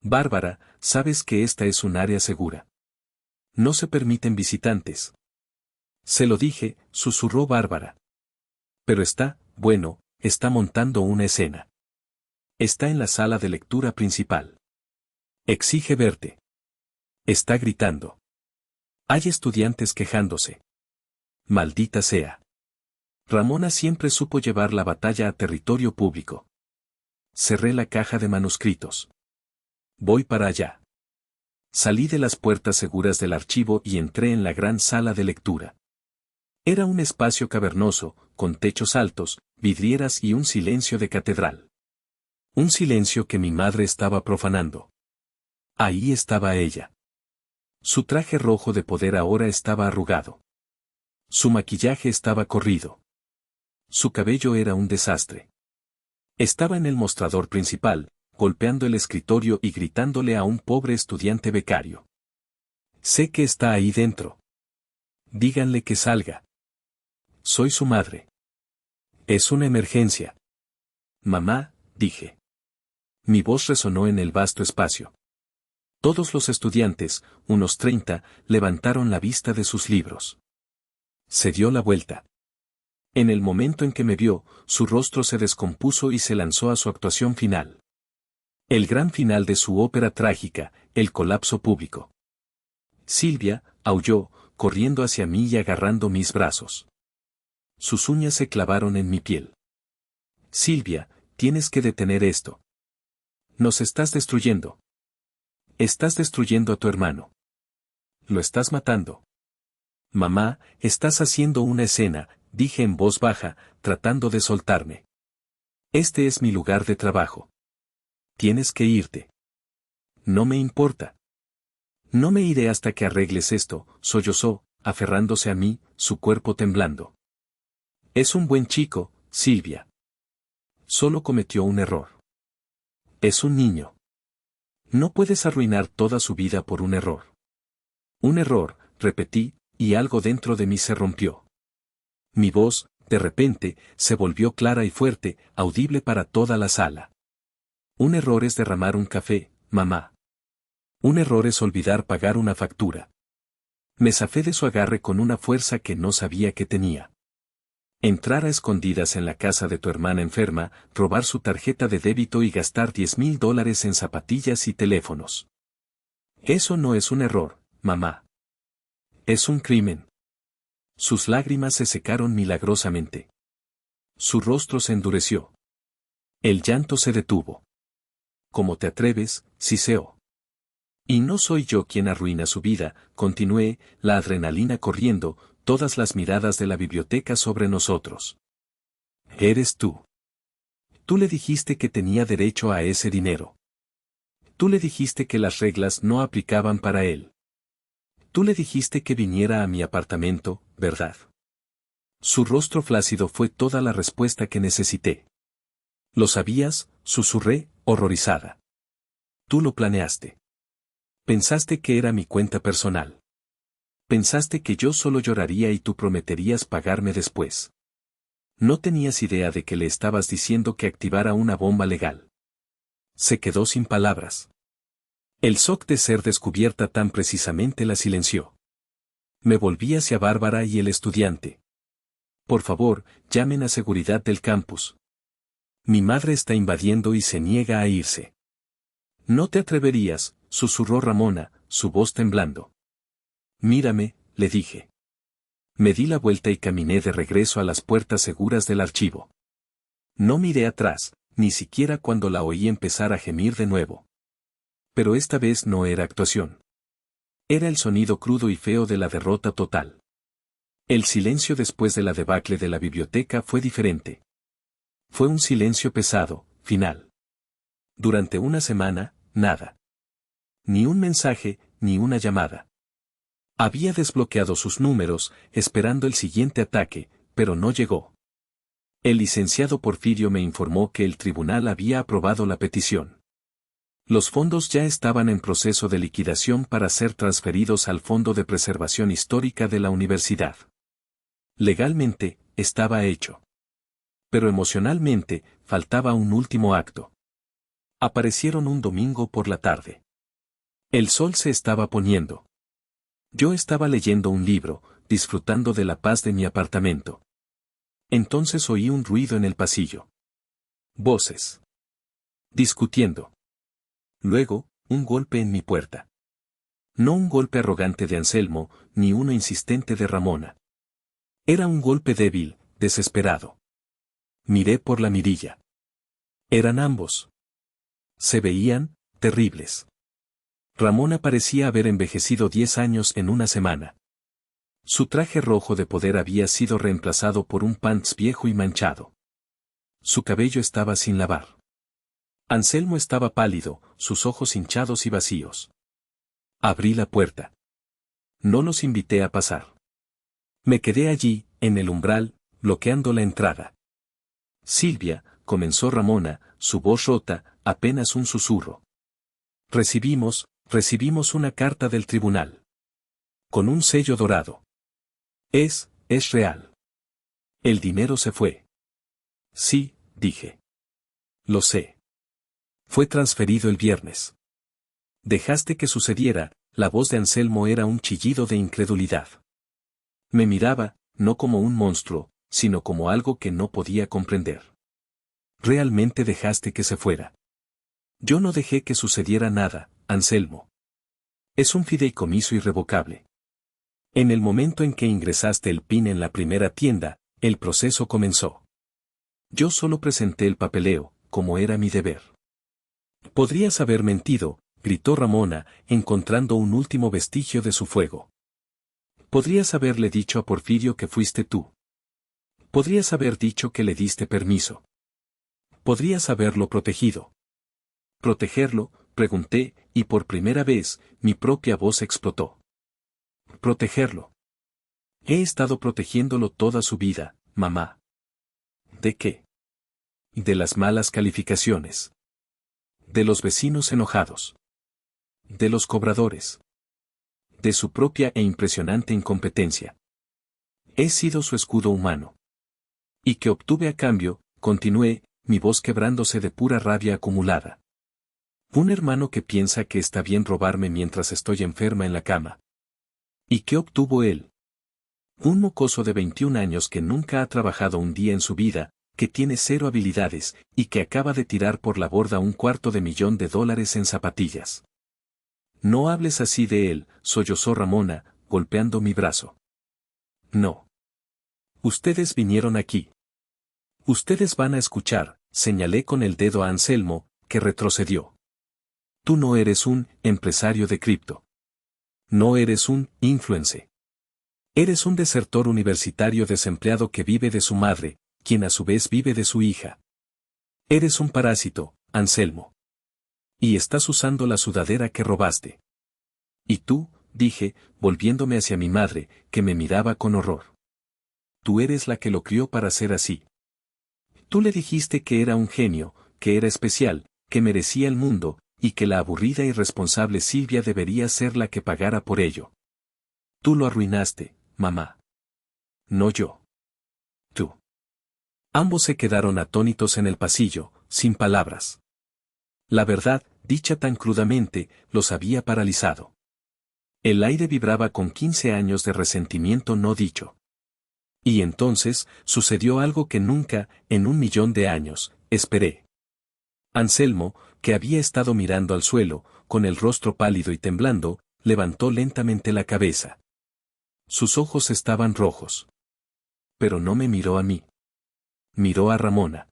Bárbara, sabes que esta es un área segura. No se permiten visitantes. Se lo dije, susurró Bárbara. Pero bueno, está montando una escena. Está en la sala de lectura principal. Exige verte. Está gritando. Hay estudiantes quejándose. Maldita sea. Ramona siempre supo llevar la batalla a territorio público. Cerré la caja de manuscritos. Voy para allá. Salí de las puertas seguras del archivo y entré en la gran sala de lectura. Era un espacio cavernoso, con techos altos, vidrieras y un silencio de catedral. Un silencio que mi madre estaba profanando. Ahí estaba ella. Su traje rojo de poder ahora estaba arrugado. Su maquillaje estaba corrido. Su cabello era un desastre. Estaba en el mostrador principal, golpeando el escritorio y gritándole a un pobre estudiante becario. Sé que está ahí dentro. Díganle que salga. Soy su madre. Es una emergencia. Mamá, dije. Mi voz resonó en el vasto espacio. Todos los estudiantes, unos 30, levantaron la vista de sus libros. Se dio la vuelta. En el momento en que me vio, su rostro se descompuso y se lanzó a su actuación final. El gran final de su ópera trágica, el colapso público. Silvia, aulló, corriendo hacia mí y agarrando mis brazos. Sus uñas se clavaron en mi piel. Silvia, tienes que detener esto. Nos estás destruyendo. Estás destruyendo a tu hermano. Lo estás matando. Mamá, estás haciendo una escena, dije en voz baja, tratando de soltarme. Este es mi lugar de trabajo. Tienes que irte. No me importa. No me iré hasta que arregles esto, sollozó, aferrándose a mí, su cuerpo temblando. Es un buen chico, Silvia. Solo cometió un error. Es un niño. No puedes arruinar toda su vida por un error. Un error, repetí, y algo dentro de mí se rompió. Mi voz, de repente, se volvió clara y fuerte, audible para toda la sala. Un error es derramar un café, mamá. Un error es olvidar pagar una factura. Me zafé de su agarre con una fuerza que no sabía que tenía. Entrar a escondidas en la casa de tu hermana enferma, robar su tarjeta de débito y gastar $10,000 en zapatillas y teléfonos. Eso no es un error, mamá. Es un crimen. Sus lágrimas se secaron milagrosamente. Su rostro se endureció. El llanto se detuvo. ¿Cómo te atreves, siseó? Y no soy yo quien arruina su vida, continué, la adrenalina corriendo, todas las miradas de la biblioteca sobre nosotros. Eres tú. Tú le dijiste que tenía derecho a ese dinero. Tú le dijiste que las reglas no aplicaban para él. Tú le dijiste que viniera a mi apartamento, ¿verdad? Su rostro flácido fue toda la respuesta que necesité. ¿Lo sabías?, susurré, horrorizada. Tú lo planeaste. Pensaste que era mi cuenta personal. Pensaste que yo solo lloraría y tú prometerías pagarme después. No tenías idea de que le estabas diciendo que activara una bomba legal. Se quedó sin palabras. El shock de ser descubierta tan precisamente la silenció. Me volví hacia Bárbara y el estudiante. Por favor, llamen a seguridad del campus. Mi madre está invadiendo y se niega a irse. No te atreverías, susurró Ramona, su voz temblando. Mírame, le dije. Me di la vuelta y caminé de regreso a las puertas seguras del archivo. No miré atrás, ni siquiera cuando la oí empezar a gemir de nuevo. Pero esta vez no era actuación. Era el sonido crudo y feo de la derrota total. El silencio después de la debacle de la biblioteca fue diferente. Fue un silencio pesado, final. Durante una semana, nada. Ni un mensaje, ni una llamada. Había desbloqueado sus números, esperando el siguiente ataque, pero no llegó. El licenciado Porfirio me informó que el tribunal había aprobado la petición. Los fondos ya estaban en proceso de liquidación para ser transferidos al Fondo de Preservación Histórica de la universidad. Legalmente, estaba hecho. Pero emocionalmente, faltaba un último acto. Aparecieron un domingo por la tarde. El sol se estaba poniendo. Yo estaba leyendo un libro, disfrutando de la paz de mi apartamento. Entonces oí un ruido en el pasillo. Voces. Discutiendo. Luego, un golpe en mi puerta. No un golpe arrogante de Anselmo, ni uno insistente de Ramona. Era un golpe débil, desesperado. Miré por la mirilla. Eran ambos. Se veían, terribles. Ramona parecía haber envejecido 10 años en una semana. Su traje rojo de poder había sido reemplazado por un pants viejo y manchado. Su cabello estaba sin lavar. Anselmo estaba pálido, sus ojos hinchados y vacíos. Abrí la puerta. No los invité a pasar. Me quedé allí, en el umbral, bloqueando la entrada. Silvia, comenzó Ramona, su voz rota, apenas un susurro. Recibimos una carta del tribunal. Con un sello dorado. Es real. El dinero se fue. Sí, dije. Lo sé. Fue transferido el viernes. Dejaste que sucediera, la voz de Anselmo era un chillido de incredulidad. Me miraba, no como un monstruo, sino como algo que no podía comprender. Realmente dejaste que se fuera. Yo no dejé que sucediera nada, Anselmo. Es un fideicomiso irrevocable. En el momento en que ingresaste el PIN en la primera tienda, el proceso comenzó. Yo solo presenté el papeleo, como era mi deber. Podrías haber mentido, gritó Ramona, encontrando un último vestigio de su fuego. Podrías haberle dicho a Porfirio que fuiste tú. Podrías haber dicho que le diste permiso. Podrías haberlo protegido. ¿Protegerlo?, pregunté, y por primera vez, mi propia voz explotó. Protegerlo. He estado protegiéndolo toda su vida, mamá. ¿De qué? De las malas calificaciones. De los vecinos enojados. De los cobradores. De su propia e impresionante incompetencia. He sido su escudo humano. ¿Y qué obtuve a cambio?, continué, mi voz quebrándose de pura rabia acumulada. Un hermano que piensa que está bien robarme mientras estoy enferma en la cama. ¿Y qué obtuvo él? Un mocoso de 21 años que nunca ha trabajado un día en su vida, que tiene 0 habilidades, y que acaba de tirar por la borda $250,000 en zapatillas. No hables así de él, sollozó Ramona, golpeando mi brazo. No. Ustedes vinieron aquí. Ustedes van a escuchar, señalé con el dedo a Anselmo, que retrocedió. Tú no eres un empresario de cripto. No eres un influencer. Eres un desertor universitario desempleado que vive de su madre, quien a su vez vive de su hija. Eres un parásito, Anselmo. Y estás usando la sudadera que robaste. Y tú, dije, volviéndome hacia mi madre, que me miraba con horror. Tú eres la que lo crió para ser así. Tú le dijiste que era un genio, que era especial, que merecía el mundo, y que la aburrida y responsable Silvia debería ser la que pagara por ello. Tú lo arruinaste, mamá. No yo. Tú. Ambos se quedaron atónitos en el pasillo, sin palabras. La verdad, dicha tan crudamente, los había paralizado. El aire vibraba con 15 años de resentimiento no dicho. Y entonces, sucedió algo que nunca, en 1.000.000 de años, esperé. Anselmo, que había estado mirando al suelo, con el rostro pálido y temblando, levantó lentamente la cabeza. Sus ojos estaban rojos. Pero no me miró a mí. Miró a Ramona.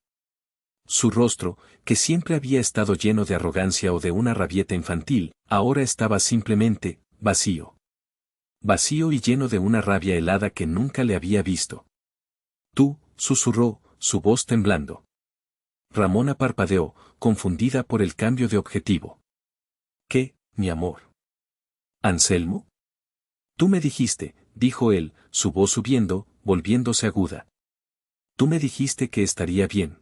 Su rostro, que siempre había estado lleno de arrogancia o de una rabieta infantil, ahora estaba simplemente, vacío. Vacío y lleno de una rabia helada que nunca le había visto. Tú, susurró, su voz temblando. Ramona parpadeó, confundida por el cambio de objetivo. ¿Qué, mi amor? ¿Anselmo? Tú me dijiste, dijo él, su voz subiendo, volviéndose aguda. Tú me dijiste que estaría bien.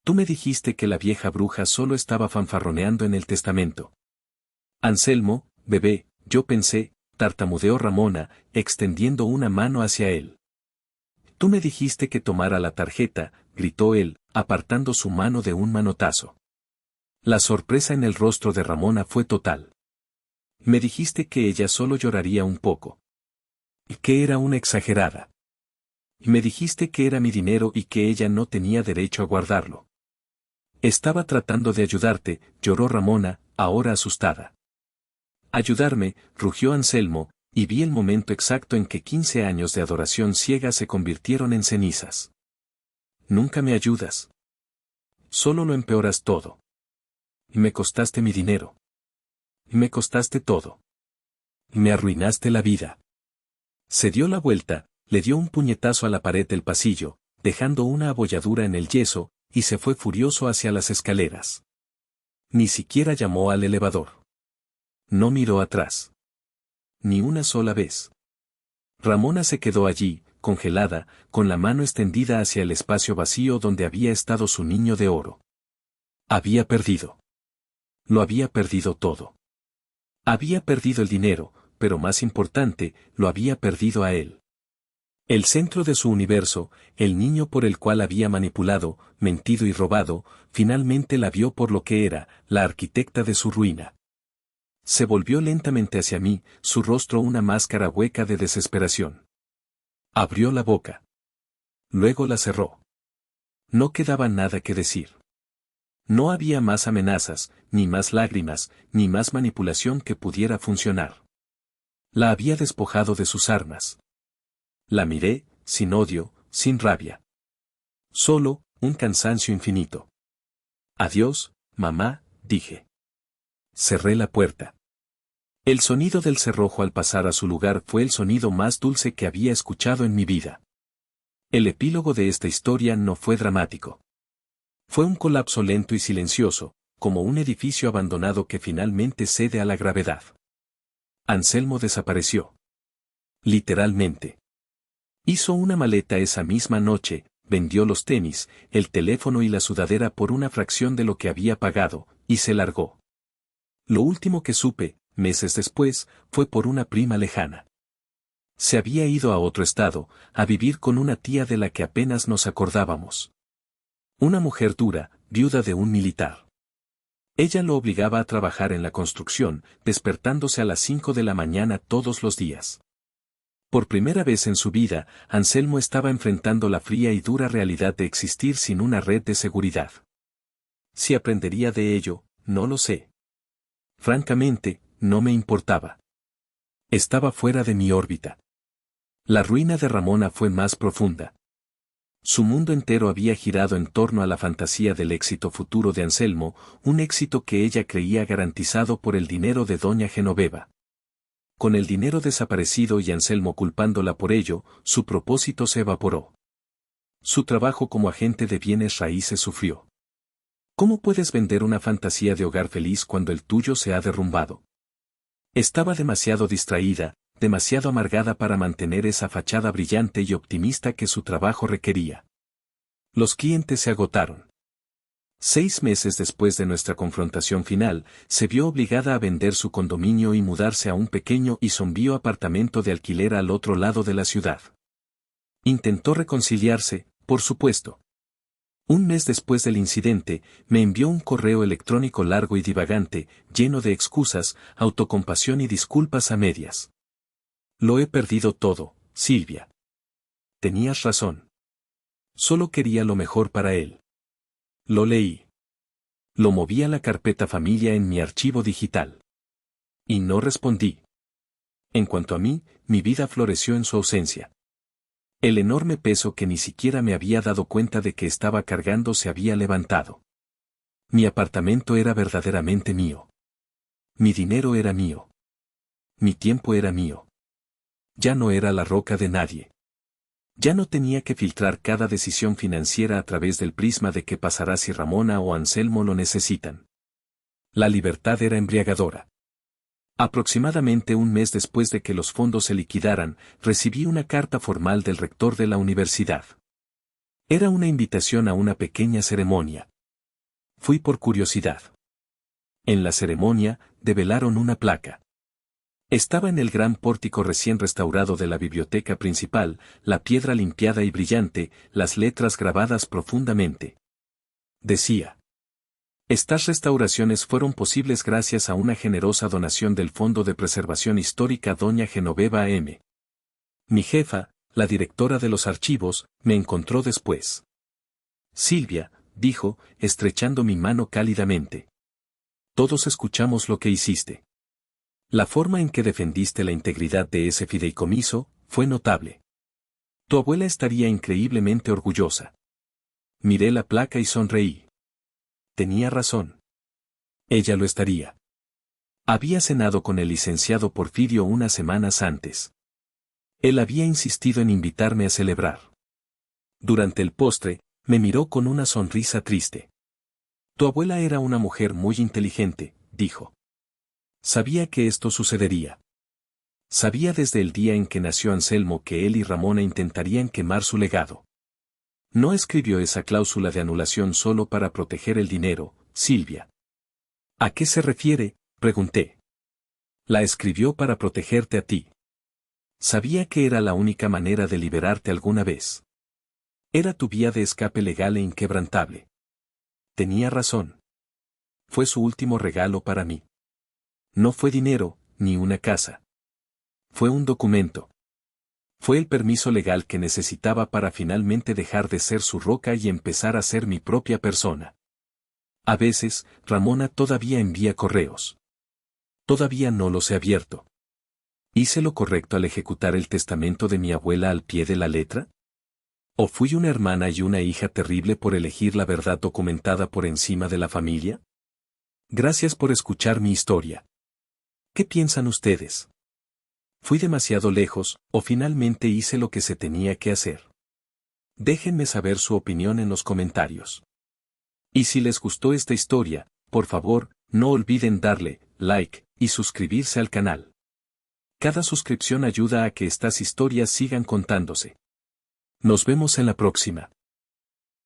Tú me dijiste que la vieja bruja solo estaba fanfarroneando en el testamento. Anselmo, bebé, yo pensé, tartamudeó Ramona, extendiendo una mano hacia él. Tú me dijiste que tomara la tarjeta, gritó él, apartando su mano de un manotazo. La sorpresa en el rostro de Ramona fue total. Me dijiste que ella solo lloraría un poco. Y que era una exagerada. Y me dijiste que era mi dinero y que ella no tenía derecho a guardarlo. Estaba tratando de ayudarte, lloró Ramona, ahora asustada. Ayudarme, rugió Anselmo, y vi el momento exacto en que 15 años de adoración ciega se convirtieron en cenizas. Nunca me ayudas. Solo lo empeoras todo. Y me costaste mi dinero. Y me costaste todo. Y me arruinaste la vida. Se dio la vuelta, le dio un puñetazo a la pared del pasillo, dejando una abolladura en el yeso, y se fue furioso hacia las escaleras. Ni siquiera llamó al elevador. No miró atrás. Ni una sola vez. Ramona se quedó allí, congelada, con la mano extendida hacia el espacio vacío donde había estado su niño de oro. Había perdido. Lo había perdido todo. Había perdido el dinero, pero más importante, lo había perdido a él. El centro de su universo, el niño por el cual había manipulado, mentido y robado, finalmente la vio por lo que era, la arquitecta de su ruina. Se volvió lentamente hacia mí, su rostro una máscara hueca de desesperación. Abrió la boca. Luego la cerró. No quedaba nada que decir. No había más amenazas, ni más lágrimas, ni más manipulación que pudiera funcionar. La había despojado de sus armas. La miré, sin odio, sin rabia. Solo, un cansancio infinito. Adiós, mamá, dije. Cerré la puerta. El sonido del cerrojo al pasar a su lugar fue el sonido más dulce que había escuchado en mi vida. El epílogo de esta historia no fue dramático. Fue un colapso lento y silencioso, como un edificio abandonado que finalmente cede a la gravedad. Anselmo desapareció. Literalmente. Hizo una maleta esa misma noche, vendió los tenis, el teléfono y la sudadera por una fracción de lo que había pagado, y se largó. Lo último que supe, meses después, fue por una prima lejana. Se había ido a otro estado, a vivir con una tía de la que apenas nos acordábamos. Una mujer dura, viuda de un militar. Ella lo obligaba a trabajar en la construcción, despertándose a las 5 de la mañana todos los días. Por primera vez en su vida, Anselmo estaba enfrentando la fría y dura realidad de existir sin una red de seguridad. Si aprendería de ello, no lo sé. Francamente, no me importaba. Estaba fuera de mi órbita. La ruina de Ramona fue más profunda. Su mundo entero había girado en torno a la fantasía del éxito futuro de Anselmo, un éxito que ella creía garantizado por el dinero de doña Genoveva. Con el dinero desaparecido y Anselmo culpándola por ello, su propósito se evaporó. Su trabajo como agente de bienes raíces sufrió. ¿Cómo puedes vender una fantasía de hogar feliz cuando el tuyo se ha derrumbado? Estaba demasiado distraída, demasiado amargada para mantener esa fachada brillante y optimista que su trabajo requería. Los clientes se agotaron. 6 meses después de nuestra confrontación final, se vio obligada a vender su condominio y mudarse a un pequeño y sombrío apartamento de alquiler al otro lado de la ciudad. Intentó reconciliarse, por supuesto. Un mes después del incidente, me envió un correo electrónico largo y divagante, lleno de excusas, autocompasión y disculpas a medias. Lo he perdido todo, Silvia. Tenías razón. Solo quería lo mejor para él. Lo leí. Lo moví a la carpeta familia en mi archivo digital. Y no respondí. En cuanto a mí, mi vida floreció en su ausencia. El enorme peso que ni siquiera me había dado cuenta de que estaba cargando se había levantado. Mi apartamento era verdaderamente mío. Mi dinero era mío. Mi tiempo era mío. Ya no era la roca de nadie. Ya no tenía que filtrar cada decisión financiera a través del prisma de qué pasará si Ramona o Anselmo lo necesitan. La libertad era embriagadora. Aproximadamente un mes después de que los fondos se liquidaran, recibí una carta formal del rector de la universidad. Era una invitación a una pequeña ceremonia. Fui por curiosidad. En la ceremonia, develaron una placa. Estaba en el gran pórtico recién restaurado de la biblioteca principal, la piedra limpiada y brillante, las letras grabadas profundamente. Decía: estas restauraciones fueron posibles gracias a una generosa donación del Fondo de Preservación Histórica doña Genoveva M. Mi jefa, la directora de los archivos, me encontró después. Silvia, dijo, estrechando mi mano cálidamente. Todos escuchamos lo que hiciste. La forma en que defendiste la integridad de ese fideicomiso fue notable. Tu abuela estaría increíblemente orgullosa. Miré la placa y sonreí. Tenía razón. Ella lo estaría. Había cenado con el licenciado Porfirio unas semanas antes. Él había insistido en invitarme a celebrar. Durante el postre, me miró con una sonrisa triste. Tu abuela era una mujer muy inteligente, dijo. Sabía que esto sucedería. Sabía desde el día en que nació Anselmo que él y Ramona intentarían quemar su legado. No escribió esa cláusula de anulación solo para proteger el dinero, Silvia. ¿A qué se refiere?, pregunté. La escribió para protegerte a ti. Sabía que era la única manera de liberarte alguna vez. Era tu vía de escape legal e inquebrantable. Tenía razón. Fue su último regalo para mí. No fue dinero, ni una casa. Fue un documento. Fue el permiso legal que necesitaba para finalmente dejar de ser su roca y empezar a ser mi propia persona. A veces, Ramona todavía envía correos. Todavía no los he abierto. ¿Hice lo correcto al ejecutar el testamento de mi abuela al pie de la letra? ¿O fui una hermana y una hija terrible por elegir la verdad documentada por encima de la familia? Gracias por escuchar mi historia. ¿Qué piensan ustedes? ¿Fui demasiado lejos, o finalmente hice lo que se tenía que hacer? Déjenme saber su opinión en los comentarios. Y si les gustó esta historia, por favor, no olviden darle like y suscribirse al canal. Cada suscripción ayuda a que estas historias sigan contándose. Nos vemos en la próxima.